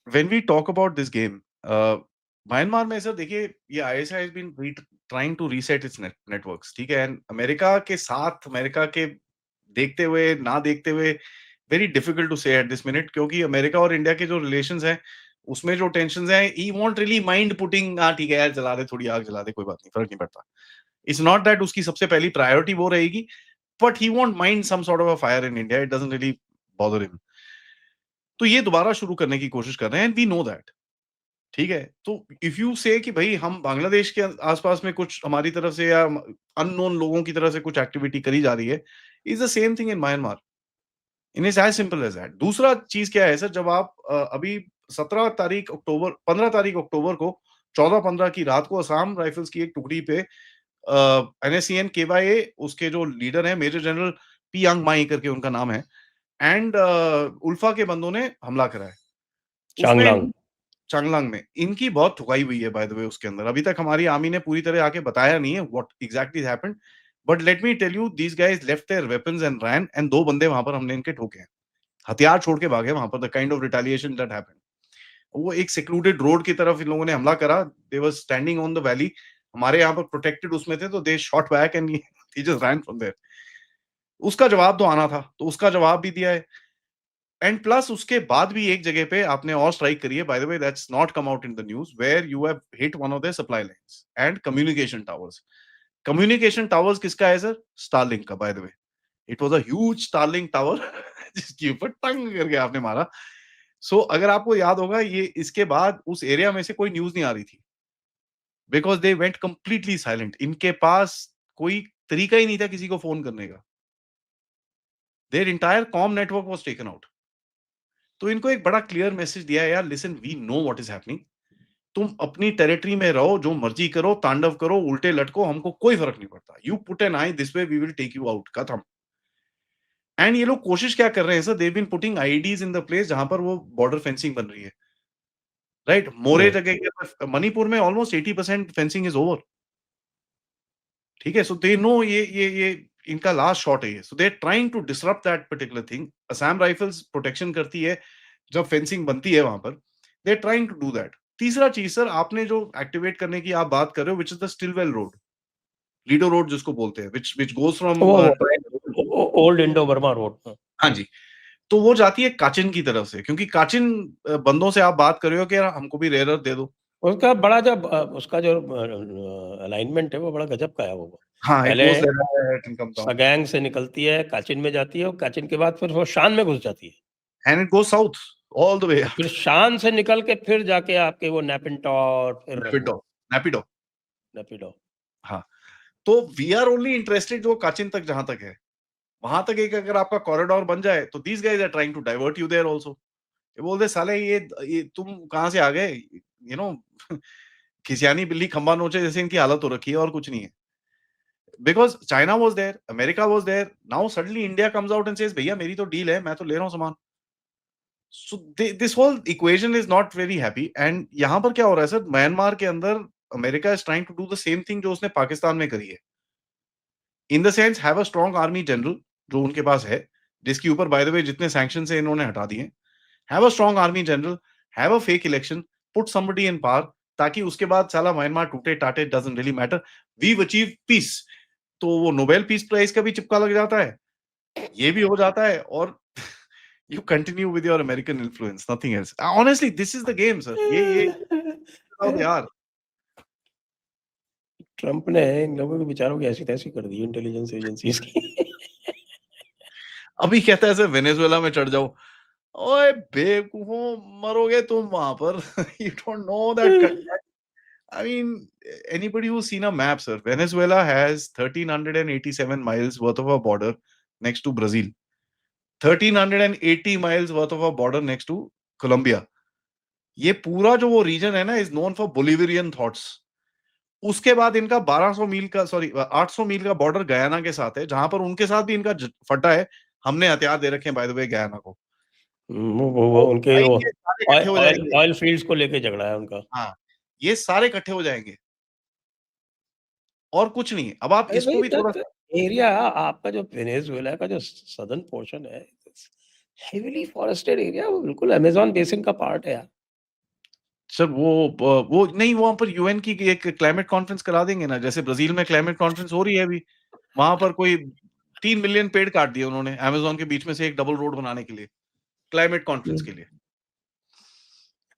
When we talk about this game, Myanmar में sir देखिए, ये ISI has been trying to reset its networks, ठीक है? And America के साथ, America के देखते हुए, ना देखते हुए, वेरी डिफिकल्ट टू से एट दिस मिनट, क्योंकि अमेरिका और इंडिया के जो रिलेशंस हैं, उसमें जो टेंशन्स हैं, he won't really mind putting, हाँ ठीक है यार, जला दे, थोड़ी आग जला दे, कोई बात नहीं, फर्क नहीं पड़ता। इट्स नॉट दैट उसकी सबसे पहली प्रायोरिटी वो रहेगी, but he won't mind some sort of a fire in India, it doesn't really bother him. तो ये दोबारा शुरू करने की कोशिश कर रहे हैं, एंड वी नो दैट, ठीक है? तो इफ यू से कि भई हम बांग्लादेश के आस-पास में कुछ हमारी तरफ से या अननोन लोगों की तरफ से कुछ एक्टिविटी करी जा रही है, is the same thing in Myanmar. In is as simple as that. दूसरा चीज़ क्या है सर, जब आप अभी 15 तारीख अक्टूबर को 14-15 की रात को असम राइफल्स की एक टुकड़ी पे एनएससीएन केवाईए, उसके जो लीडर हैं मेजर जनरल पी यांग माई करके उनका नाम है, एंड उल्फा के बंदों ने हमला करा है। उसमें चांगलांग। चांगलांग में इनकी बहुत ठुकाई हुई है बाय द वे उसके अंदर। अभी तक हमारी आर्मी ने पूरी तरह आके बताया नहीं है what exactly happened, but let me tell you, these guys left their weapons and ran, and 2 बंदे वहाँ पर हमने इनके ठोके हैं। हथियार छोड़ के भागे वहाँ पर, the kind of retaliation that happened. वो एक सेक्लूडेड रोड की तरफ इन लोगों ने हमला करा, they were standing on the valley, हमारे यहाँ पर प्रोटेक्टेड उसमें थे, तो they shot back and he just ran from there. उसका जवाब तो आना था, तो उसका जवाब भी दिया है। एंड प्लस उसके बाद भी एक जगह पे आपने और स्ट्राइक करी है, by the way that's not come out in the news, where you have hit one of their supply lines and communication towers. Communication towers किसका है सर? स्टारलिंक का, by the way. It was a huge Starlink tower जिसके ऊपर टंग करके आपने मारा। सो अगर आपको याद होगा, ये इसके बाद उस एरिया में से कोई न्यूज़ नहीं आ रही थी, because they went completely silent. इनके पास कोई तरीका ही नहीं था किसी को फ़ोन करने का। Their entire comm network was taken out. तो इनको एक बड़ा क्लियर मैसेज दिया है, यार listen, we know what is happening. तुम अपनी टेरिटरी में रहो, जो मर्ज़ी करो, तांडव करो, उल्टे लटको, हमको कोई फ़र्क नहीं पड़ता। You put an eye this way, we will take you out, खत्म। एंड ये लोग कोशिश क्या कर रहे हैं sir, they been putting IEDs in the place जहां पर वो बॉर्डर फेंसिंग बन रही है, राइट? मोरे जगह के मणिपुर में ऑलमोस्ट 80% फेंसिंग इज ओवर, ठीक है? सो दे नो ये इनका लास्ट शॉट है ये, so they are trying to disrupt that particular thing. Assam Rifles protection करती है जब फेंसिंग बनती है वहां पर, they are trying to do that. तीसरा चीज सर, आपने जो एक्टिवेट करने की आप बात कर रहे हो, which is the Stilwell road, Ledo road जिसको बोलते हैं, विच गोज फ्रॉम वो ओल्ड इंडो बर्मा रोड। हाँ जी, तो वो जाती है काचिन की तरफ से, क्योंकि काचिन बंदों से आप बात कर रहे हो कि यार हमको भी रेयर दे दो। उसका बड़ा जब उसका जो अलाइनमेंट है वो बड़ा गजब का है। वो हाँ, इट पहले goes like that, come down Sagaing से निकलती है, काचिन में जाती है, और काचिन के बाद फिर वो शान में घुस जाती है, and it goes south all the way और फिर शान से निकल के फिर जाके आपके वो नेपिंटो और फिर नेपिडो नेपिडो। नेपिडो। हाँ, तो वी आर ओनली इंटरेस्टेड जो काचिन तक जहां तक है, वहां तक एक अगर आपका कॉरिडोर बन जाए तो these guys are trying to divert you there also. ये बोलते साले ये तुम कहां से आ गए, यू नो खिसियानी बिल्ली खंबा नोचे जैसे इनकी हालत हो रखी है, और कुछ नहीं है। Because China was there, America was there, now suddenly India comes out and says भैया मेरी तो डील है, मैं तो ले रहा हूं सामान। So this whole equation is not very happy. And यहां पर क्या हो रहा है सर, म्यांमार के अंदर America is trying to do the same thing जो उसने पाकिस्तान में करी है, in the sense have a strong army general जो उनके पास है, जिसके ऊपर बाय द वे जितने सैंक्शन है इन्होंने हटा दिए। Have a strong army general, have a fake election, put somebody in power, ताकि उसके बाद साला म्यांमार टूटे टाटे, doesn't really matter, we achieve peace. तो वो नोबेल पीस प्राइज का भी चिपका लग जाता है, ये भी हो जाता है, और you continue with your American influence, nothing else. Honestly this is the game sir, ये हाउ दे आर। ट्रम्प ने इन लोगों के बेचारों की ऐसी तैसी कर दी इंटेलिजेंस एजेंसीज की। अभी कहता है सर वेनेजुएला में चढ़ जाओ, ओए बेवकूफों, मरोगे तुम वहां पर। You don't know that. I mean, anybody who's seen a map, sir, Venezuela has 1,387 miles worth of a border next to Brazil, 1,380 miles worth of a border next to Colombia. ये पूरा जो वो रीजन है ना, is known for Bolivian thoughts. उसके बाद इनका 1200 मील का, सॉरी 800 मील का बॉर्डर गयाना के साथ है, जहां पर उनके साथ भी इनका फटा है। हमने हथियार दे रखे हैं बाय द वे गयाना को। वो तो उनके भाई वो ये सारे इकट्ठे हो जाएंगे। ऑयल फील्ड्स को लेके झगड़ा है उनका। हाँ, ये सारे इकट्ठे हो जाएंगे, और कुछ नहीं। अब आप अरे इसको भाई भी थोड़ा सा, एरिया आपका जो वेनेजुएला का जो सदर्न पोर्शन है, हेवीली फॉरेस्टेड एरिया, वो बिल्कुल अमेज़न बेसिन का पार्ट है यार। सर वो नहीं, वहां पर यूएन की एक क्लाइमेट कॉन्फ्रेंस करा देंगे ना, जैसे ब्राजील में क्लाइमेट कॉन्फ्रेंस हो रही है अभी, वहां पर कोई 3 मिलियन पेड़ काट दिए उन्होंने अमेज़न के बीच में से एक डबल रोड बनाने के लिए, क्लाइमेट कॉन्फ्रेंस के लिए।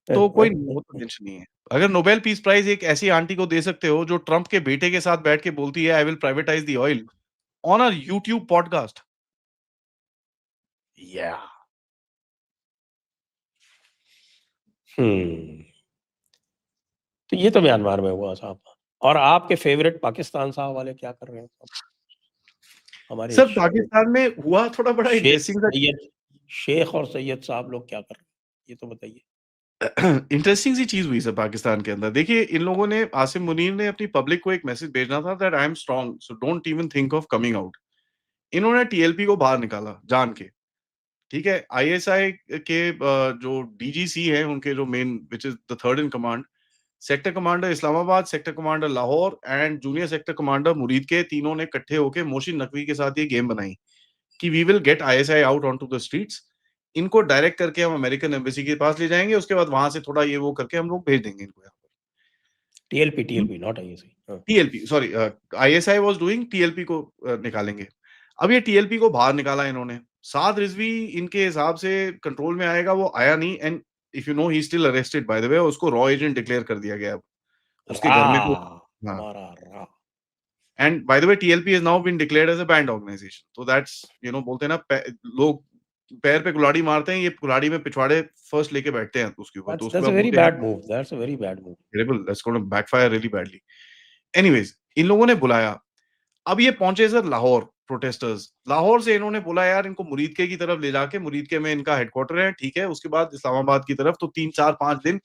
तो कोई वो तो टेंशन नहीं है। अगर नोबेल पीस प्राइज एक ऐसी आंटी को दे सकते हो जो ट्रम्प के बेटे के साथ बैठ के बोलती है I will privatise the oil on a YouTube podcast, या तो ये तो म्यांमार में हुआ साहब। और आपके फेवरेट पाकिस्तान साहब वाले क्या कर रहे हैं साहब? हमारे सर पाकिस्तान में हुआ थोड़ा बड़ा इंटरेस्टिंग सा, शेख और सैयद साहब लोग क्या कर रहे हैं, ये तो बताइए। इंटरेस्टिंग सी चीज हुई सर पाकिस्तान के अंदर। देखिए, इन लोगों ने, आसिम मुनीर ने अपनी पब्लिक को एक मैसेज भेजना था that I am strong, so don't even think of coming out. इन्होंने टीएलपी को बाहर निकाला जान के, ठीक है? आईएसआई के जो डीजीसी हैं उनके जो main, which is the third in command, sector commander Islamabad, sector commander Lahore and junior sector commander मुरीद के, तीनों ने इकट्ठे होकर मोहसिन नकवी के साथ ये गेम बनाई कि we will get ISI out on to the streets. इनको डायरेक्ट करके हम अमेरिकन एम्बेसी के पास ले जाएंगे, उसके बाद वहां से थोड़ा ये वो करके हम लोग भेज देंगे इनको यहाँ टीएलपी नॉट आईएसआई। पर। TLP, sorry, ISI was doing, TLP को निकालेंगे। अब ये टीएलपी को बाहर निकाला इन्होंने। साद रिजवी इनके हिसाब से कंट्रोल में आएगा, वो आया नहीं। And if you know he still arrested bye the वे, उसको रॉ एजेंट डिक्लेयर कर दिया गया। उसके घर में तो, हाँ, हमारा रा। And by the way TLP is now been declared as a banned organisation. तो दैट्स, यू नो, बोलते हैं ना, लोग पैर पे कुल्हाड़ी मारते हैं, ये कुल्हाड़ी में पिछवाड़े फर्स्ट लेके बैठते हैं उसके ऊपर, तो उसके That's a बाद very बोलते हैं bad move. That's a very bad move. Terrible, that's gonna backfire really badly. Anyways, इन लोगों ने बुलाया। अब ये पहुंचे सर लाहौर, प्रोटेस्टर्स लाहौर से, इन्होंने बोला यार इनको मुरीदके की तरफ ले जाके, मुरीदके में इनका हेडक्वार्टर है, ठीक है, उसके बाद इस्लामाबाद की तरफ, तो 3 4 5 दिन,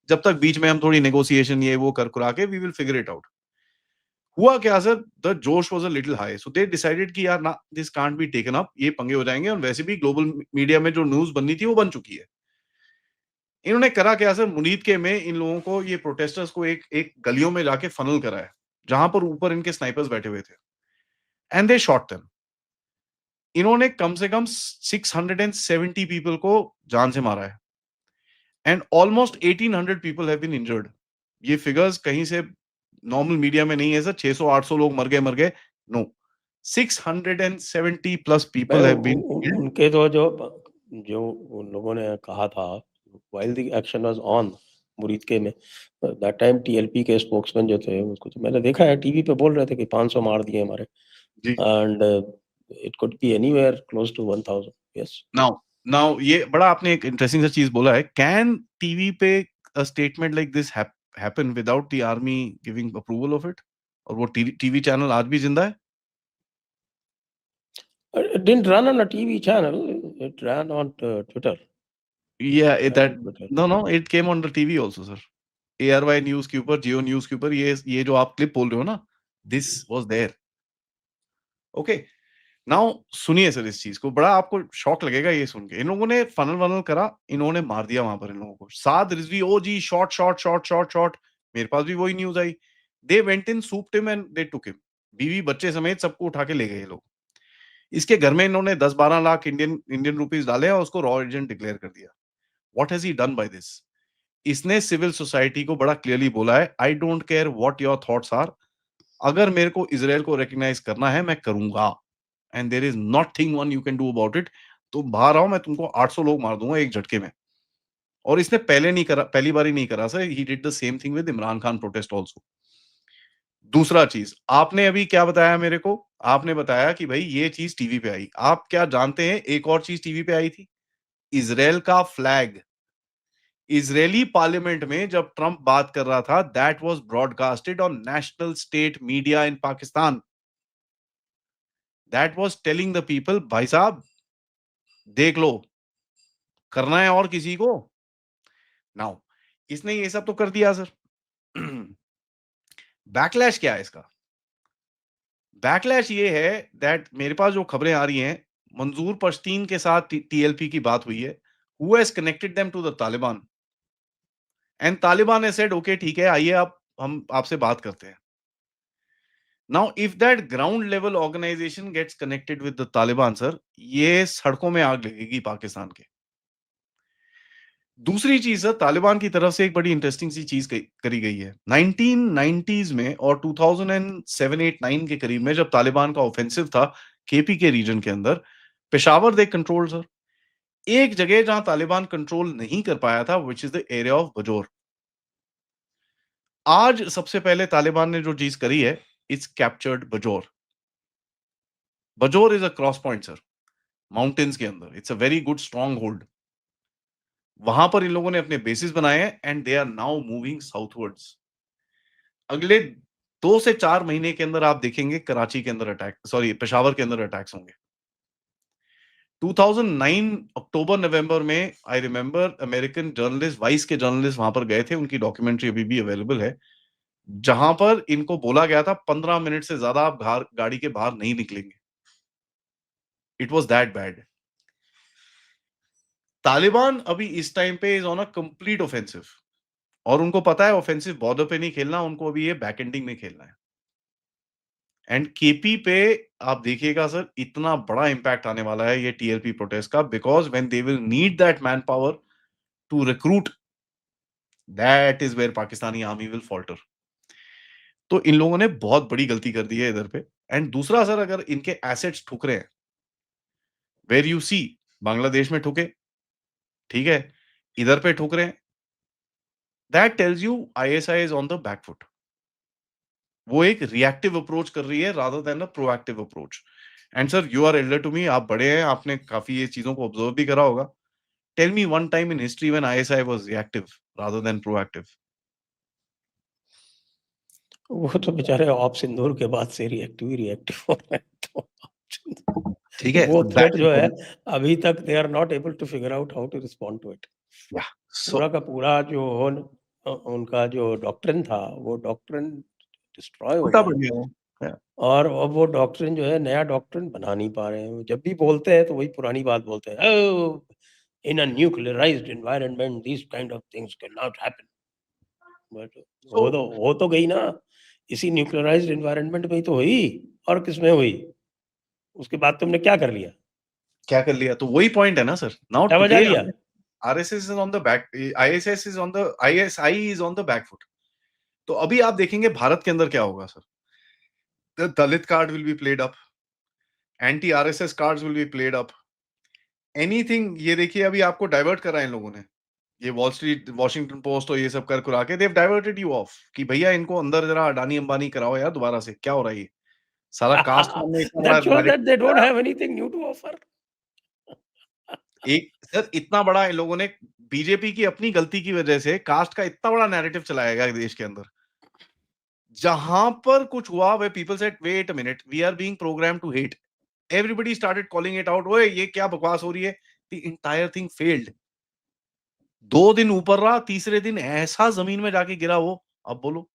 जब तक बीच में हम थोड़ी नेगोशिएशन ये वो कर कुरा के we will figure it out. हुआ क्या sir, the josh was a little high, so they decided कि यार ना, this can't be taken up, ये पंगे हो जाएंगे, और वैसे भी ग्लोबल मीडिया में जो न्यूज बननी थी वो बन चुकी है। इन्होंने करा क्या सर, मुनीद के में इन लोगों को, ये प्रोटेस्टर्स को एक एक गलियों में जाके फनल कराया, जहां पर ऊपर इनके स्नाइपर्स बैठे हुए थे, एंड दे शॉट देम। इन्होंने कम से कम 670 पीपल को जान से मारा है, and almost 1800 people have been injured. ये फिगर्स कहीं से नॉर्मल मीडिया में नहीं है सर, 600-800 लोग मर गए, नो, 670 प्लस भाई पीपल हैव बीन किल्ड। उनके तो जो उन लोगों ने कहा था while the action was on मुरीद के में, that time TLP के स्पोक्समैन जो थे, उसको तो मैंने देखा है टीवी पे बोल रहे थे कि 500 मार दिए हमारे, जी। and it could be anywhere close to 1000. Yes. Now ये बड़ा आपने एक इंटरेस्टिंग सा चीज बोला है, कैन टीवी पे a statement like this happen without the army giving approval of it? और वो टीवी चैनल आज भी जिंदा है? It didn't run on a TV channel, it ran on Twitter. Yeah, Ran on that Twitter. no, it came on the TV also, sir. ARY news के ऊपर, जियो news के ऊपर, ये जो आप क्लिप बोल रहे हो ना, this was there. Okay, now सुनिए सर, इस चीज को बड़ा आपको शॉक लगेगा ये सुन के। इन लोगों ने फनल वनल करा, इन्होंने मार दिया वहां पर इन लोगों को। साद रिजवी, ओ जी, shot shot shot shot shot, मेरे पास भी वही न्यूज आई। They went in, swooped him and they took him, बीवी बच्चे समेत सबको उठा के ले गए ये लोग। इसके घर में इन्होंने 10-12 लाख इंडियन रुपीस डाले और उसको रॉ एजेंट डिक्लेयर कर दिया। What has he done by this? इसने सिविल सोसाइटी को बड़ा क्लियरली बोला है, I don't care what your thoughts are, अगर मेरे को इजराइल को रिकॉग्नाइज करना है मैं करूंगा, and there is nothing one you can do about it. तुम बाहर आओ, मैं तुमको 800 लोग मार दूंगा एक झटके में। और इसने पहले नहीं करा, पहली बार ही नहीं करा sir, he did the same thing with Imran Khan protest also. दूसरा चीज, आपने अभी क्या बताया मेरे को? आपने बताया कि भाई ये चीज टीवी पे आई। आप क्या जानते हैं एक और चीज टीवी पे आई थी? इजराइल का फ्लैग। इजरायली पार्लियामेंट में जब ट्रंप बात कर रहा था, that was broadcasted on national state media in Pakistan. That was telling the people, भाई साहब देख लो, करना है और किसी को। नाउ इसने ये सब तो कर दिया सर। बैकलैश क्या है इसका? बैकलैश ये है दैट मेरे पास जो खबरें आ रही हैं, मंजूर पश्तीन के साथ टीएलपी की बात हुई है, who has connected them to the Taliban, and Taliban has said okay ठीक है, आइए आप, हम आपसे बात करते हैं। Now if that ground level organisation gets connected with the Taliban sir, ये सड़कों में आग लगेगी पाकिस्तान के। दूसरी चीज सर, तालिबान की तरफ से एक बड़ी इंटरेस्टिंग सी चीज करी गई है 1990s में और 2007-8-9 के करीब में, जब तालिबान का ऑफेंसिव था केपी के रीजन के अंदर, पेशावर दे कंट्रोल सर। एक जगह जहां तालिबान कंट्रोल नहीं कर पाया था, which is the area of Bajaur. आज सबसे पहले तालिबान ने जो चीज करी है, it's captured Bajaur. Bajaur is a cross point sir, mountains के अंदर, it's a very good strong hold. वहां पर इन लोगों ने अपने बेसिस बनाए हैं, and they are now moving southwards. अगले 2 से 4 महीने के अंदर आप देखेंगे कराची के अंदर अटैक, सॉरी पेशावर के अंदर अटैक्स होंगे। 2009 अक्टूबर नवंबर में, I remember, American journalist, vice के जर्नलिस्ट वहां पर गए थे, उनकी डॉक्यूमेंट्री अभी भी अवेलेबल है, जहां पर इनको बोला गया था 15 मिनट से ज्यादा आप गाड़ी के बाहर नहीं निकलेंगे। It was that bad. Taliban अभी इस टाइम पे is on a complete offensive, और उनको पता है ऑफेंसिव बॉर्डर पे नहीं खेलना, उनको अभी ये बैक एंडिंग में खेलना है। एंड केपी पे आप देखिएगा सर, इतना बड़ा इंपैक्ट आने वाला है ये टीएलपी प्रोटेस्ट का, because when they will need that man power to recruit, that is where Pakistani army will falter. तो इन लोगों ने बहुत बड़ी गलती कर दी है इधर पे। एंड दूसरा सर, अगर इनके एसेट्स ठुक रहे हैं, वेर यू सी, बांग्लादेश में ठुके, ठीक है, इधर पे ठुक रहे हैं, that tells you ISI is on the back foot. वो एक रिएक्टिव अप्रोच कर रही है rather than a proactive approach. And sir, you are elder to me, आप बड़े हैं, आपने काफी ये चीजों को ऑब्जर्व भी करा होगा। Tell me one time in history when ISI was reactive rather than proactive. वो तो बेचारे ऑप सिंदूर के बाद से रिएक्टिव हो रहे हैं, तो ठीक है, वो so थ्रेट that जो is है, the- अभी तक they are not able to figure out how to respond to it. yeah. So पूरा का पूरा जो उनका जो डॉक्ट्रिन था, वो डॉक्ट्रिन डिस्ट्रॉय हो उल्टा गया पड़ है। गया वो। Yeah. और अब वो डॉक्ट्रिन जो है नया डॉक्ट्रिन बना नहीं पा रहे हैं। जब भी बोलते हैं तो वही पुरानी बात बोलते हैं, oh in a nuclearised environment this kind of things can not happen. But So हो तो गई ना, इसी न्यूक्लियराइज्ड एनवायरनमेंट में ही तो हुई, और किसमें हुई? उसके बाद तुमने क्या कर लिया? क्या कर लिया? तो वही पॉइंट है ना सर। नाउ क्या बजा टुडे लिया? RSS is on the back, ISS is on the, ISI is on the back foot. तो अभी आप देखेंगे भारत के अंदर क्या होगा sir. The Dalit card will be played up, anti RSS cards will be played up, anything. ये देखिए अभी आपको डाइवर्ट करा है इन लोगों ने, ये वॉल स्ट्रीट, वॉशिंगटन पोस्ट और ये सब कर कुरा के, देव डाइवर्टेड यू ऑफ कि भैया इनको अंदर जरा अडानी अंबानी कराओ यार दोबारा से। क्या हो रहा है ये सारा कास्ट में इतना बड़ा That shows that they don't narrative। have anything new to offer. एक सर इतना बड़ा इन लोगों ने बीजेपी की अपनी गलती की वजह से कास्ट का इतना बड़ा नैरेटिव चलाया गया देश के अंदर। जहां पर कुछ हुआ वे people said wait a minute, we are being program to hate, everybody started calling it out, ओए ये क्या बकवास हो रही है। The entire thing failed. 2 दिन ऊपर रहा, तीसरे दिन ऐसा जमीन में जाके गिरा वो। अब बोलो।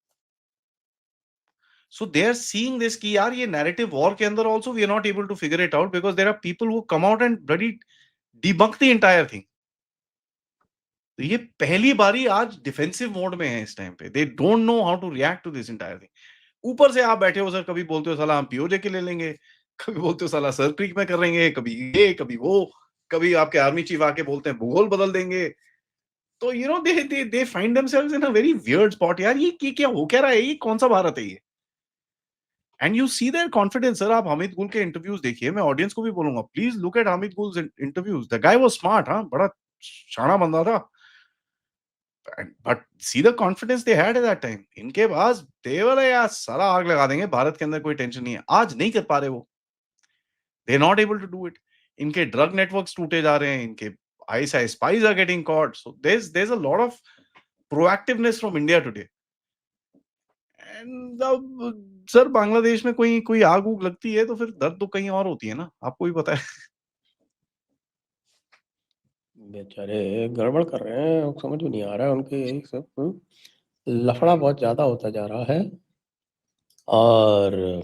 So they are seeing this कि यार ये नैरेटिव वॉर के अंदर also we are not able to figure it out because there are people who come out and bloody debunk the entire thing. तो ये पहली बारी आज डिफेंसिव मोड में है इस टाइम पे। They don't know how to react to this entire thing. ऊपर से आप बैठे हो सर, कभी बोलते हो साला हम पीओजे के ले लेंगे, कभी बोलते हो साला सर क्रीक में करेंगे, कभी ये कभी वो, कभी आपके आर्मी चीफ आके बोलते हैं भूगोल बदल देंगे। तो you know they find themselves in a very weird spot. यार ये क्या हो क्या रहा है, ये कौन सा भारत है ये। And you see their confidence. Sir आप हामिद गुल के इंटरव्यूज देखिए, मैं ऑडियंस को भी बोलूंगा please look at Hamid Gul's interviews. The guy was smart, हाँ बड़ा शाना बंदा था, but see the confidence they had at that time. इनके पास दे वाले यार सारा आग लगा देंगे भारत के अंदर, कोई टेंशन नहीं है। आज नहीं कर पा रहे वो, they are not able to do it. इनके ड्रग नेटवर्क्स टूटे जा रहे हैं, इनके ISI spies are getting caught. So there is a lot of proactiveness from India today. And sir Bangladesh में कोई कोई आग उग लगती है तो फिर दर्द तो कहीं और होती है ना, आपको भी पता है। बेचारे गड़बड़ कर रहे हैं, समझ में नहीं आ रहा है उनके यही सब। लफड़ा बहुत ज्यादा होता जा रहा है, और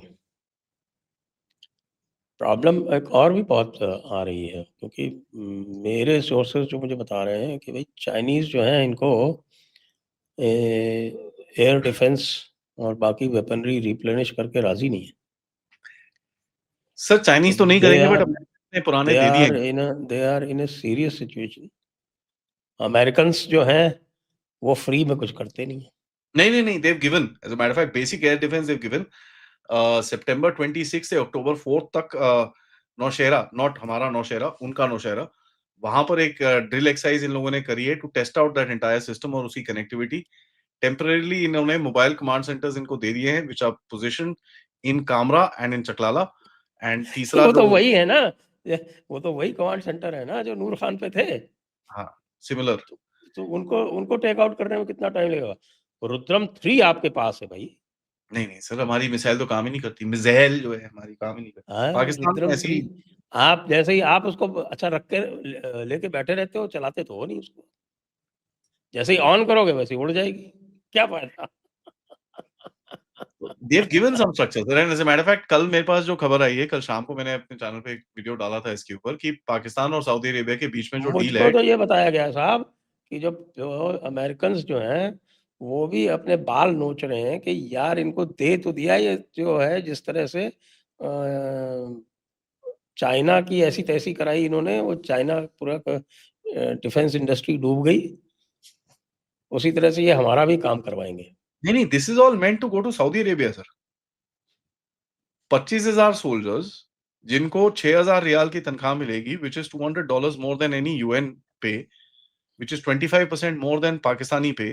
प्रॉब्लम एक और भी बहुत आ रही है, क्योंकि मेरे सोर्सेज जो मुझे बता रहे हैं कि भाई चाइनीज जो है इनको एयर डिफेंस और बाकी वेपनरी रिप्लेनिश करके राजी नहीं है। सर चाइनीज तो नहीं दे करेंगे, बट आर अमेरिका ने पुराने दे दे दिए आर हैं। इन अ सीरियस सिचुएशन। अमेरिकन्स जो हैं वो फ्री में कुछ करते नहीं है। नहीं, they've given, as a matter of fact, basic air defense they've given। सितंबर 26 से अक्टूबर 4 तक नौशेरा, नॉट हमारा नौशेरा, उनका नौशेरा, वहां पर एक ड्रिल एक्सरसाइज इन लोगों ने करी है to test out that entire system और उसकी कनेक्टिविटी। टेम्परेली इन्होंने मोबाइल कमांड सेंटर्स इनको दे दिए हैं, which are position in Kamra and in Chaklala. And तीसरा वो जो, तो वही है ना, वो तो वही कमांड सेंटर है ना जो नूर खान पे थे। हाँ सिमिलर। तो उनको उनको टेक आउट करने में कितना टाइम लगेगा? रुद्रम 3 आपके पास है भाई। नहीं सर, हमारी मिसाइल तो काम ही नहीं करती, मिसाइल जो है हमारी काम ही नहीं करती। हाँ, पाकिस्तान में रुद्रम ऐसे 3 ही। आप जैसे ही आप उसको अच्छा रख के लेके बैठे रहते हो, चलाते तो हो नहीं उसको। जैसे ही ऑन करोगे वैसे ही उड़ जाएगी, क्या फायदा? They've given some structure, sir, and as a matter of fact, कल मेरे पास जो खबर आई है, कल शाम को मैंने अपने चैनल पे एक वीडियो डाला था इसके ऊपर कि पाकिस्तान और सऊदी अरेबिया के बीच में जो डील मुझको है। तो ये बताया गया साहब कि जो अमेरिकन्स जो हैं वो भी अपने बाल नोच रहे हैं कि यार इनको दे तो दिया, ये जो है जिस तरह से चाइना की ऐसी तैसी कराई इन्होंने, वो चाइना पूरा डिफेंस इंडस्ट्री डूब गई, उसी तरह से ये हमारा भी काम करवाएंगे। नहीं, this is all meant to go to Saudi Arabia sir. 25,000 soldiers जिनको 6,000 रियाल की तनख्वाह मिलेगी, which is $200 more than any UN pay, which is 25% more than Pakistani pay.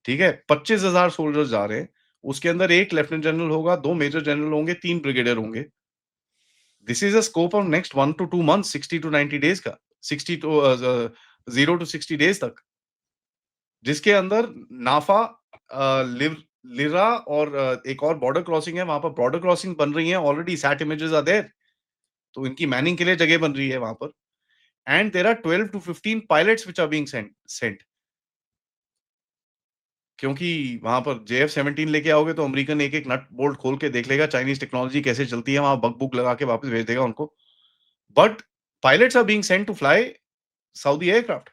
ठीक है, 25,000 सोल्जर्स जा रहे हैं, उसके अंदर एक लेफ्टिनेंट जनरल होगा, 2 मेजर जनरल होंगे, 3 ब्रिगेडियर होंगे। This is a scope of next 1 to 2 months, 60 to 90 days का, 60 to 0 to 60 डेज तक, जिसके अंदर नाफा, लिरा और एक और बॉर्डर क्रॉसिंग है, वहां पर बॉर्डर क्रॉसिंग बन रही है already, sat images are there. तो इनकी मैनिंग के लिए जगह बन रही है वहां पर। And there are 12 to 15 pilots which are being sent. क्योंकि वहां पर JF-17 लेके आओगे तो अमेरिकन एक एक नट बोल्ट खोल के देख लेगा चाइनीज टेक्नोलॉजी कैसे चलती है, वहां बग बुक लगा के वापस भेज देगा उनको. But pilots are being sent to fly Saudi aircraft.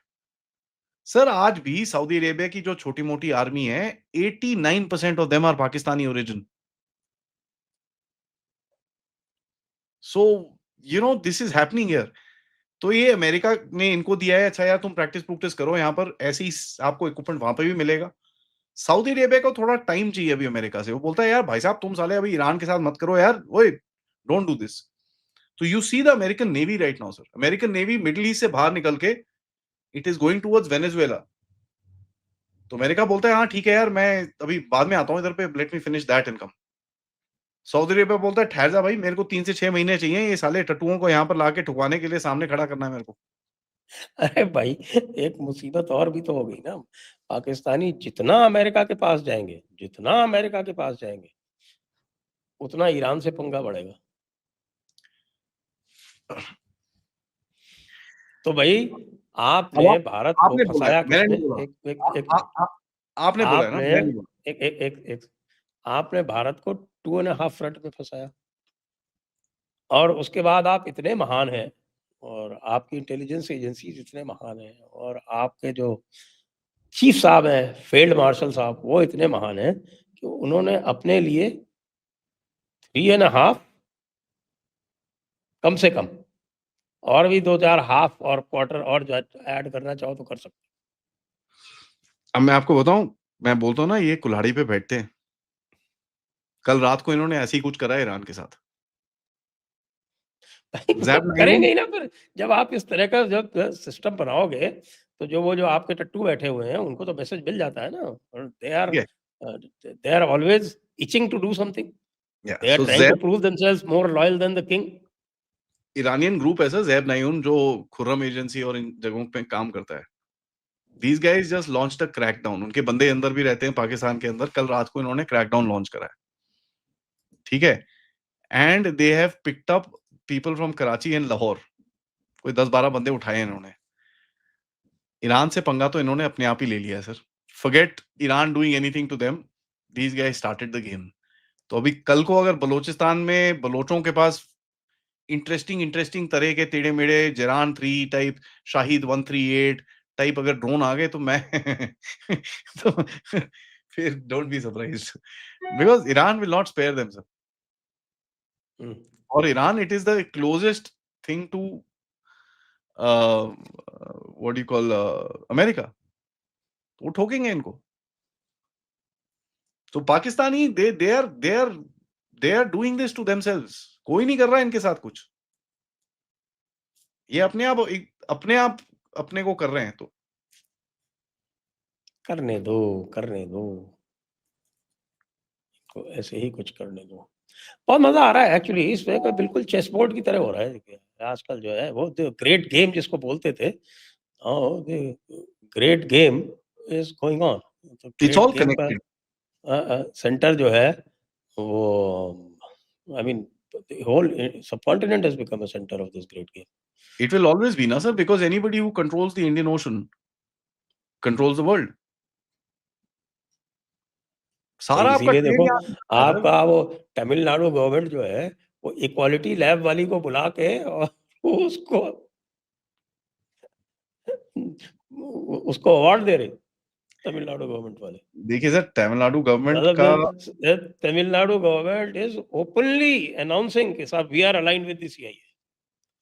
Sir आज भी सऊदी अरेबिया की जो छोटी मोटी आर्मी है 89% of them are Pakistani origin. So this is happening here. तो ये अमेरिका ने इनको दिया है, अच्छा यार तुम प्रैक्टिस प्रैक्टिस करो यहाँ पर, ऐसे ही आपको इक्विपमेंट वहां पर भी मिलेगा. सऊदी अरेबिया को थोड़ा टाइम चाहिए अभी अमेरिका से. वो बोलता है यार भाई साहब तुम साले अभी ईरान के साथ मत करो यार, ओए डोंट डू दिस. तो you see the American navy right now sir. American navy middle east से बाहर निकल के it is going towards Venezuela. तो अमेरिका बोलता है हाँ ठीक है यार, मैं अभी बाद में आता हूँ इधर पे, let me finish that income. Saudi Arabia बोलता है ठहर जा भाई, मेरे को 3 से 6 महीने चाहिए ये साले टट्टुओं को यहाँ पर लाके ठुकवाने के लिए, सामने खड़ा करना है मेरे को. अरे भाई, एक मुसीबत और भी तो हो गई ना। पाकिस्तानी जितना अमेरिका के पास जाएंगे, जितना अमेरिका के पास जाएंगे, उतना ईरान से पंगा बढ़ेगा। तो भाई अब आपने भारत को आपने बोला है, फंसाया मैंने किसने? नहीं बोला. एक एक आ, एक आ, आ, आपने बोला है ना, आपने मैंने नहीं बोला. एक एक एक, एक आपने भारत को 2.5 फ्रंट में फंसाया, और उसके बाद आप इतने महान हैं, और आपकी इंटेलिजेंस एजेंसीज इतने महान हैं, और आपके जो चीफ साहब हैं, फील्ड मार्शल साहब, वो इतने महान हैं कि उन्होंने अपने लिए 3.5 कम से कम, और भी 2-4 हाफ और क्वार्टर और ऐड करना चाहो तो कर सकते हो। अब मैं आपको बताऊं, मैं बोलता हूँ ना ये कुल्हाड़ी पे बैठते हैं. कल रात को इन्होंने ऐसे ही कुछ करा है ईरान के साथ. वो ज़ैप करेंगे नाइनून ही ना फिर। जब आप इस तरह का जब सिस्टम बनाओगे, तो जो आपके टट्टू बैठे हुए हैं उनको तो मैसेज मिल जाता है ना, और ठीक है. They are always itching to do something, या they are so trying to prove themselves more loyal than the king. Iranian group है सर ज़ैप नाइनून, जो खुर्रम एजेंसी और इन जगहों पे काम करता है. These guys just launched a crackdown. उनके बंदे अंदर भी रहते हैं पाकिस्तान के अंदर. कल रात को इन्होंने क्रैकडाउन लॉन्च करा है. ठीक है. And they have picked up people from Karachi and Lahore. कोई 10-12 बंदे उठाए हैं इन्होंने. ईरान से पंगा तो इन्होंने अपने आप ही ले लिया है sir. Forget Iran doing anything to them. These guys started the game. तो अभी कल को अगर बलोचिस्तान में बलोचों के पास इंटरेस्टिंग इंटरेस्टिंग तरह के टेढ़े मेढ़े जरान 3 टाइप, शाहिद 138 टाइप अगर ड्रोन आ गए तो मैं तो फिर don't be surprised, because Iran will not spare them sir. और Iran it is the closest thing to what you call America. वो ठोकेंगे इनको. तो Pakistani they are doing this to themselves. कोई नहीं कर रहा है इनके साथ कुछ. ये अपने आप अपने को कर रहे हैं. करने दो, करने दो, तो ऐसे ही कुछ करने दो। बहुत मजा आ रहा है एक्चुअली। इस वे का बिल्कुल चेस बोर्ड की तरह हो रहा है देखिए, आजकल जो है वो ग्रेट गेम जिसको बोलते थे, great game is going on. तो इट्स ग्रेट ऑल गेम का कनेक्टेड. सेंटर जो है वो, I mean, whole subcontinent has become a centre of this great game. It will always be, na sir, because anybody who controls the Indian Ocean controls the world. तो सारा आपका इसीलिए trade देखो, यहाँ से होता है सर. आपका वो तमिलनाडु गवर्नमेंट जो है, वो इक्वालिटी लैब वाली को बुला के और उसको उसको अवार्ड दे रहे, तमिलनाडु गवर्नमेंट वाले। देखिए सर, तमिलनाडु गवर्नमेंट मतलब का Tamil Nadu government is openly announcing कि साहब we are aligned with the CIA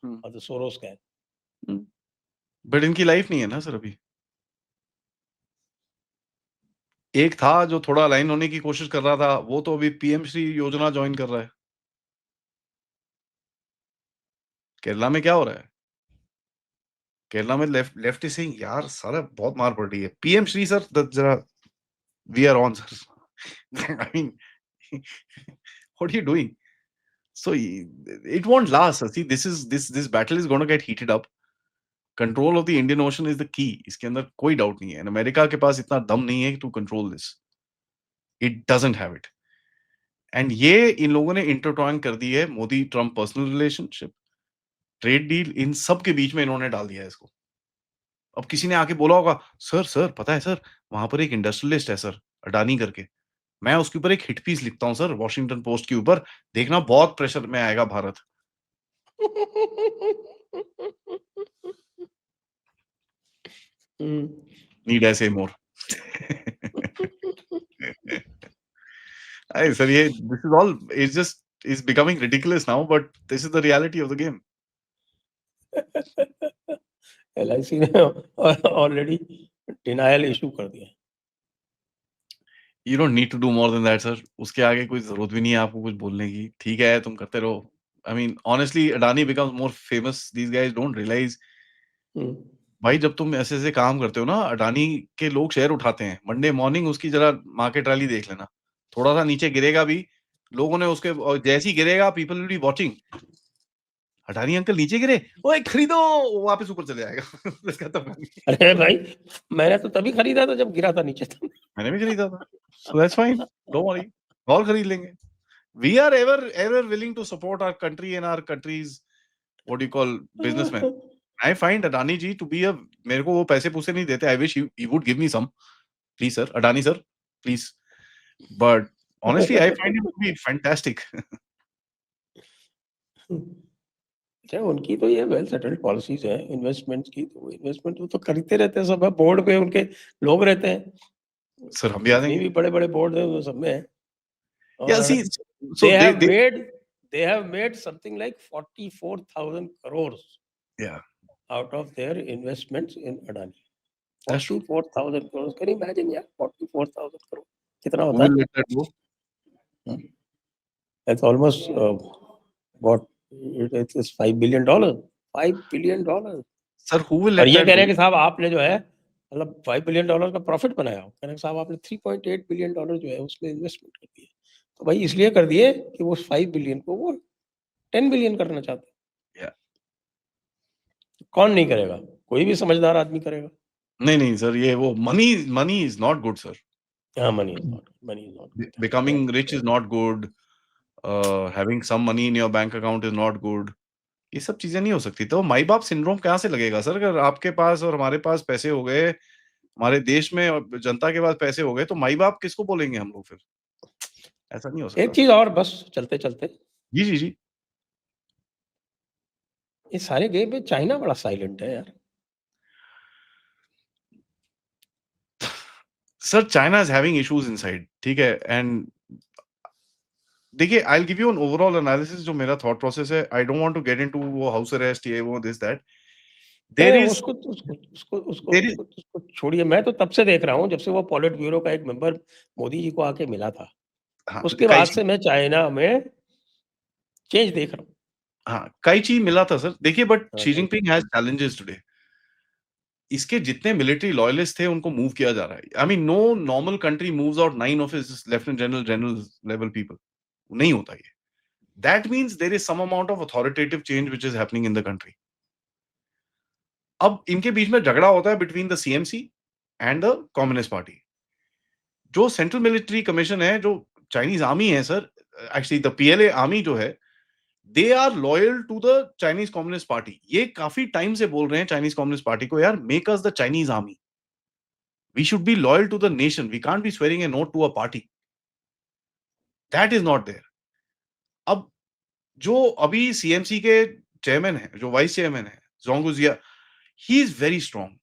और द सोरोस गैंग। बट इनकी लाइफ नहीं है ना सर अभी. एक था जो थोड़ा अलाइन होने की कोशिश कर रहा था, वो तो अभी पीएम श्री योजना ज्वाइन कर रहा है. केरला में क्या हो रहा है? केरला में लेफ्ट इज सेइंग यार साला बहुत मार पड़ रही है. पीएम श्री सर जरा we are on sir. I mean, what are you doing? So it won't last. See, this battle is going to get heated up. Control of the Indian Ocean is the key. इसके अंदर कोई doubt नहीं है. America के पास इतना दम नहीं है to control this. It doesn't have it. And ये इन लोगों ने इंटरट्वाइन कर दी है. Modi Trump personal relationship, trade deal, इन सब के बीच में इन्होंने डाल दिया है इसको. अब किसी ने आके बोला होगा, सर सर पता है सर, वहां पर एक इंडस्ट्रियलिस्ट है सर, अडानी करके। मैं उसके ऊपर एक हिट पीस लिखता हूँ सर, वॉशिंगटन पोस्ट के ऊपर, देखना बहुत प्रेशर में आएगा भारत। हम्म। नीड आई से मोर? अरे सर, ये this is all is just is becoming ridiculous now, but this is the reality of the game. LIC ने ऑलरेडी डिनायल इशू कर दिया। You don't need to do more than that sir. उसके आगे कोई जरूरत भी नहीं है आपको कुछ बोलने की। ठीक है, तुम करते रहो। I mean honestly, Adani becomes more famous, these guys don't realise. Hmm. भाई जब तुम ऐसे ऐसे काम करते हो ना, अडानी के लोग शेयर उठाते हैं मंडे मॉर्निंग, उसकी जरा मार्केट रैली देख लेना। थोड़ा सा नीचे गिरेगा भी, लोगों ने उसके, और जैसे ही गिरेगा people will be watching, Adani uncle नीचे गिरे, ओए खरीदो, वो वापस ऊपर चले जाएगा। इसका तो अरे भाई, मैंने तो तभी खरीदा था जब गिरा था नीचे था। मैंने भी खरीदा था, so that's fine, don't worry, और खरीद लेंगे। We are ever willing to support our country and our countries what you call businessman. I find Adani ji to be a, मेरे को वो पैसे पूसे नहीं देते, I wish he would give me some, please sir, Adani sir, please, but honestly I find him to be fantastic. अच्छा, उनकी तो ये वेल सेटल्ड पॉलिसीज है इन्वेस्टमेंट्स की, तो इन्वेस्टमेंट तो खरीदते रहते हैं सब, बोर्ड पे उनके लोग रहते हैं। सर हम भी आ जितनी जाएंगे। भी बड़े-बड़े बोर्ड है वो सब में है। Yeah, और see, so they have they made they have made something like 44,000 crores yeah, out of their investments in Adani. that's true. 44,000 crores. Can you imagine यार, 44,000 crores कितना Who होता will है? let that go? That's almost what it is, $5 billion. $5 billion. Sir, who will और let ये that कह रहे go? हैं कि साहब आपने जो है मतलब $5 बिलियन का प्रॉफिट बनाया, कह रहे हैं साहब आपने $3.8 बिलियन जो है उसमें इन्वेस्टमेंट कर दिए। तो भाई इसलिए कर दिए कि वो 5 बिलियन को वो 10 बिलियन करना चाहते हैं। Yeah. कौन नहीं करेगा? कोई भी समझदार आदमी करेगा। नहीं सर, ये वो money is not good sir. हाँ, money is not Becoming rich is not good. Having some money in your bank account is not good. ये सब चीजें नहीं हो सकती। तो माई बाप सिंड्रोम कहाँ से लगेगा सर? अगर आपके पास और हमारे पास पैसे हो गए, हमारे देश में और जनता के पास पैसे हो गए, तो माई बाप किसको बोलेंगे हम लोग फिर? ऐसा नहीं हो एक सकता चीज सर। और बस चलते-चलते, जी जी जी। ये सारे गेम में चाइना बड़ा साइलेंट है यार। Sir China is having issues inside, ठीक है, एंड देखिए I will give you an overall analysis जो मेरा थॉट प्रोसेस है। I don't want to get into वो हाउस अरेस्ट, ये वो दिस दैट। देयर नहीं, इज उसको उसको उसको उसको देयर इज उसको उसको छोड़िए। मैं तो तब से देख रहा हूँ जब से वो पॉलिट ब्यूरो का एक मेंबर मोदी जी को आके मिला था। हाँ, उसके बाद काइची, से मैं चाइना में चेंज देख रहा हूँ। हाँ, काइची मिला था सर। देखिए बट हाँ, शी कहीं जिनपिंग हैज चैलेंजेस टुडे। इसके जितने मिलिट्री लॉयलिस्ट थे उनको मूव किया जा रहा है। I mean no normal country moves out 9 of his lieutenant general, general level people. नहीं होता ये। That means there is some amount of authoritative change which is happening in the country. अब इनके बीच में झगड़ा होता है between the CMC and the communist party. जो सेंट्रल मिलिट्री कमीशन है, जो चाइनीज आर्मी है sir, actually the PLA army जो है, they are loyal to the Chinese communist party. ये काफी टाइम से बोल रहे हैं चाइनीज कम्युनिस्ट पार्टी को, यार make us the Chinese army, we should be loyal to the nation, we can't be swearing an oath to a party. That is not there. अब जो अभी सीएमसी के चेयरमैन है, जो वाइस चेयरमैन है, Zhang Youxia, he is very strong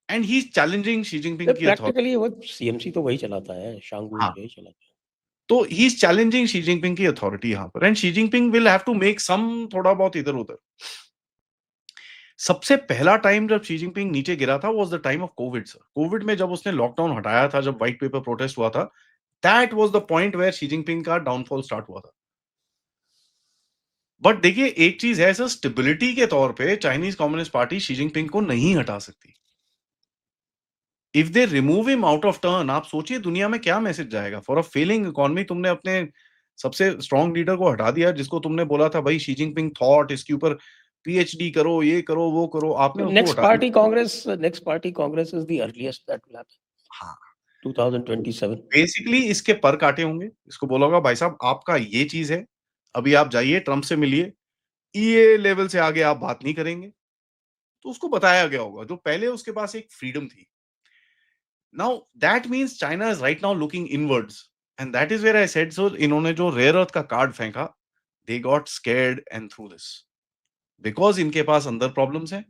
and he is challenging Xi Jinping की authority. Practically वो CMC तो वही चलाता है, शांगुई हाँ, यही चलाता है। तो he is challenging Xi Jinping की अथॉरिटी यहाँ पर, and Xi Jinping will have to make some थोड़ा बहुत इधर उधर। सबसे पहला टाइम जब शी जिनपिंग नीचे गिरा था was the time of Covid sir. Covid में जब उसने लॉकडाउन हटाया था, जब व्हाइट पेपर प्रोटेस्ट हुआ था, that was the point where Xi Jinping का डाउनफॉल स्टार्ट हुआ था। बट देखिए एक चीज है सर, स्टेबिलिटी के तौर पे Chinese communist party Xi Jinping को नहीं हटा सकती। If they remove him out of turn, आप सोचिए दुनिया में क्या मैसेज जाएगा। फॉर अ फेलिंग इकोनॉमी तुमने अपने सबसे स्ट्रांग लीडर को हटा दिया, जिसको तुमने बोला था भाई शी जिनपिंग थॉट, इसके ऊपर पीएचडी करो, ये करो, वो करो, आपने उसको हटा दिया। Next party Congress is the earliest that will happen, हाँ, 2027। बेसिकली इसके पर काटे होंगे, इसको बोला होगा भाई साहब आपका ये चीज है, अभी आप जाइए ट्रम्प से मिलिए, ये लेवल से आगे आप बात नहीं करेंगे। तो उसको बताया गया होगा, जो पहले उसके पास एक फ्रीडम थी। Now that means China is right now looking inwards, and that is where I said so. इन्होंने जो rare earth का कार्ड फेंका, they got scared and threw this because इनके पास अंदर problems हैं,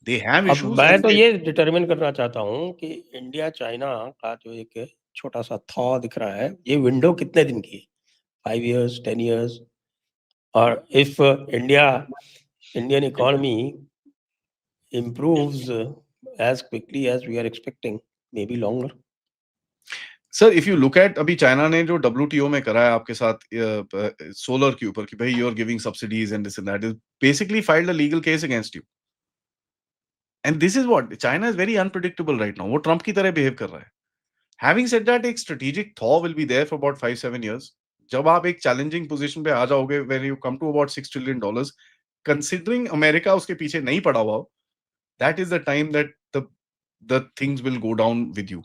they have अब issues मैं and तो they, ये डिटरमिन करना चाहता हूँ कि इंडिया चाइना का जो एक छोटा सा थॉ दिख रहा है, ये विंडो कितने दिन की है? 5 years, 10 years? और if Indian economy improves as quickly as we are expecting, maybe longer. Sir if you look eight अभी चाइना ने जो WTO में करा है आपके साथ सोलर के ऊपर कि भाई you are giving subsidies and this and that, is basically filed a legal case against you, and this is what China is very unpredictable right now, वो ट्रम्प की तरह बिहेव कर रहा है। हैविंग सेड दैट, एक strategic thaw will be there for about 5-7 years। जब आप एक चैलेंजिंग पोजीशन पे आ जाओगे when you come to about $6 trillion, considering America उसके पीछे नहीं पड़ा हुआ, that is the time that the things will go down with you.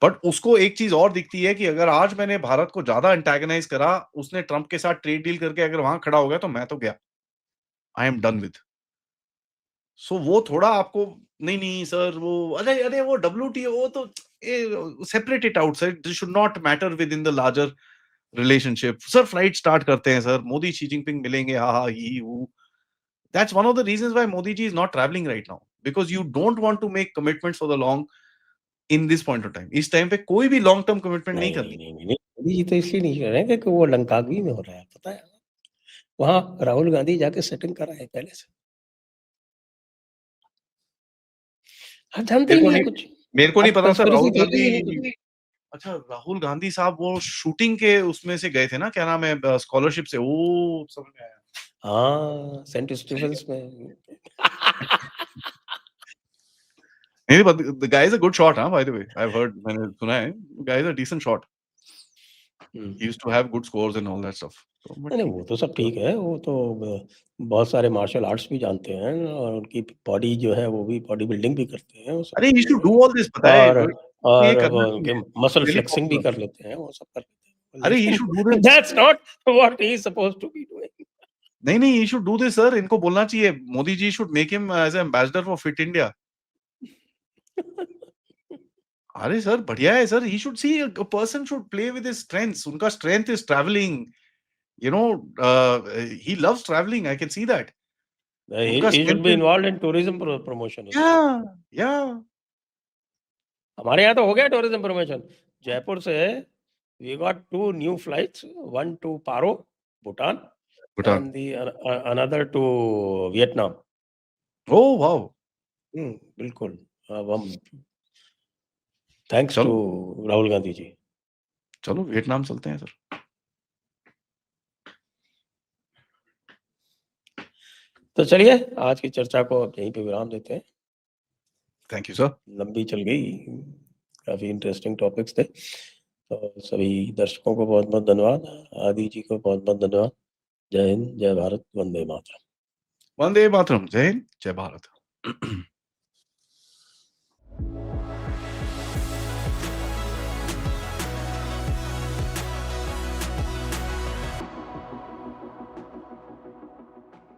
But उसको एक चीज और दिखती है कि अगर आज मैंने भारत को ज्यादा एंटेगनाइज करा, उसने ट्रंप के साथ ट्रेड डील करके अगर वहां खड़ा हो गया तो मैं तो गया, आई एम डन विद। सो वो थोड़ा आपको, नहीं नहीं सर वो अरे अरे वो WTO वो तो separate it out sir, this should not matter within the larger relationship. Sir flight start करते हैं सर, मोदी शी जिनपिंग मिलेंगे, हा हा ही हू। That's one of the reasons why Modi ji is not travelling right now, because you don't want to make commitments for the long in this point of time. इस time पे कोई भी लॉन्ग टर्म कमिटमेंट नहीं नहीं करनी। नहीं नहीं नहीं, मोदी जी तो इसलिए नहीं कर रहे हैं क्योंकि वो लंकावी में हो रहा है, पता है। वहां राहुल गांधी जाके सेटिंग करा है पहले से। आप जानते ही नहीं है कुछ, मेरे को नहीं आप पता था कंस्पिरेसी राहुल जानते ही नहीं गांधी। कुछ। अच्छा राहुल गांधी साहब वो शूटिंग के उसमें से गए थे ना, क्या नाम है, स्कॉलरशिप से, वो समझ में आया। हाँ, सेंट स्टीफेंस में। नहीं but the guy is a good shot, huh, by the way, I've heard, मैंने सुना है guy is a decent shot, he used to have good scores and all that stuff, so but नहीं नहीं, ठीक वो है। तो सब ठीक है, वो तो बहुत सारे मार्शल आर्ट्स भी जानते हैं और उनकी बॉडी जो है वो भी बॉडी बिल्डिंग भी करते हैं वो सब। अरे he should do all this, पता है ये और करना वो चाहिए, उनके मसल really फ्लेक्सिंग भी popular। कर लेते हैं, वो सब कर लेते हैं, अरे he लेकिन should do this, that's not what he is supposed to be doing. नहीं नहीं he should do this sir, इनको बोलना चाहिए Modi ji should make him as an ambassador for Fit India। अरे सर बढ़िया है sir, he should see a person should play with his strengths, उनका strength is traveling, you know, he loves traveling, I can see that, उनका ही should strength be is, involved in tourism promotion. yeah हमारे यहाँ तो हो गया tourism promotion. Jaipur से we got 2 new flights, one to Paro Bhutan Bhutan, and the another to Vietnam. oh wow, बिल्कुल। अब हम थैंक्स टू चलो राहुल गांधी जी। चलो वियतनाम चलते हैं सर। तो चलिए आज की चर्चा को अब यहीं पे विराम देते हैं, थैंक यू सर। लंबी चल गई, काफी इंटरेस्टिंग टॉपिक्स थे। तो सभी दर्शकों को बहुत बहुत धन्यवाद, आदि जी को बहुत बहुत धन्यवाद। जय हिंद, जय भारत, वंदे मातरम। वंदे मातरम, जय हिंद, जय भारत।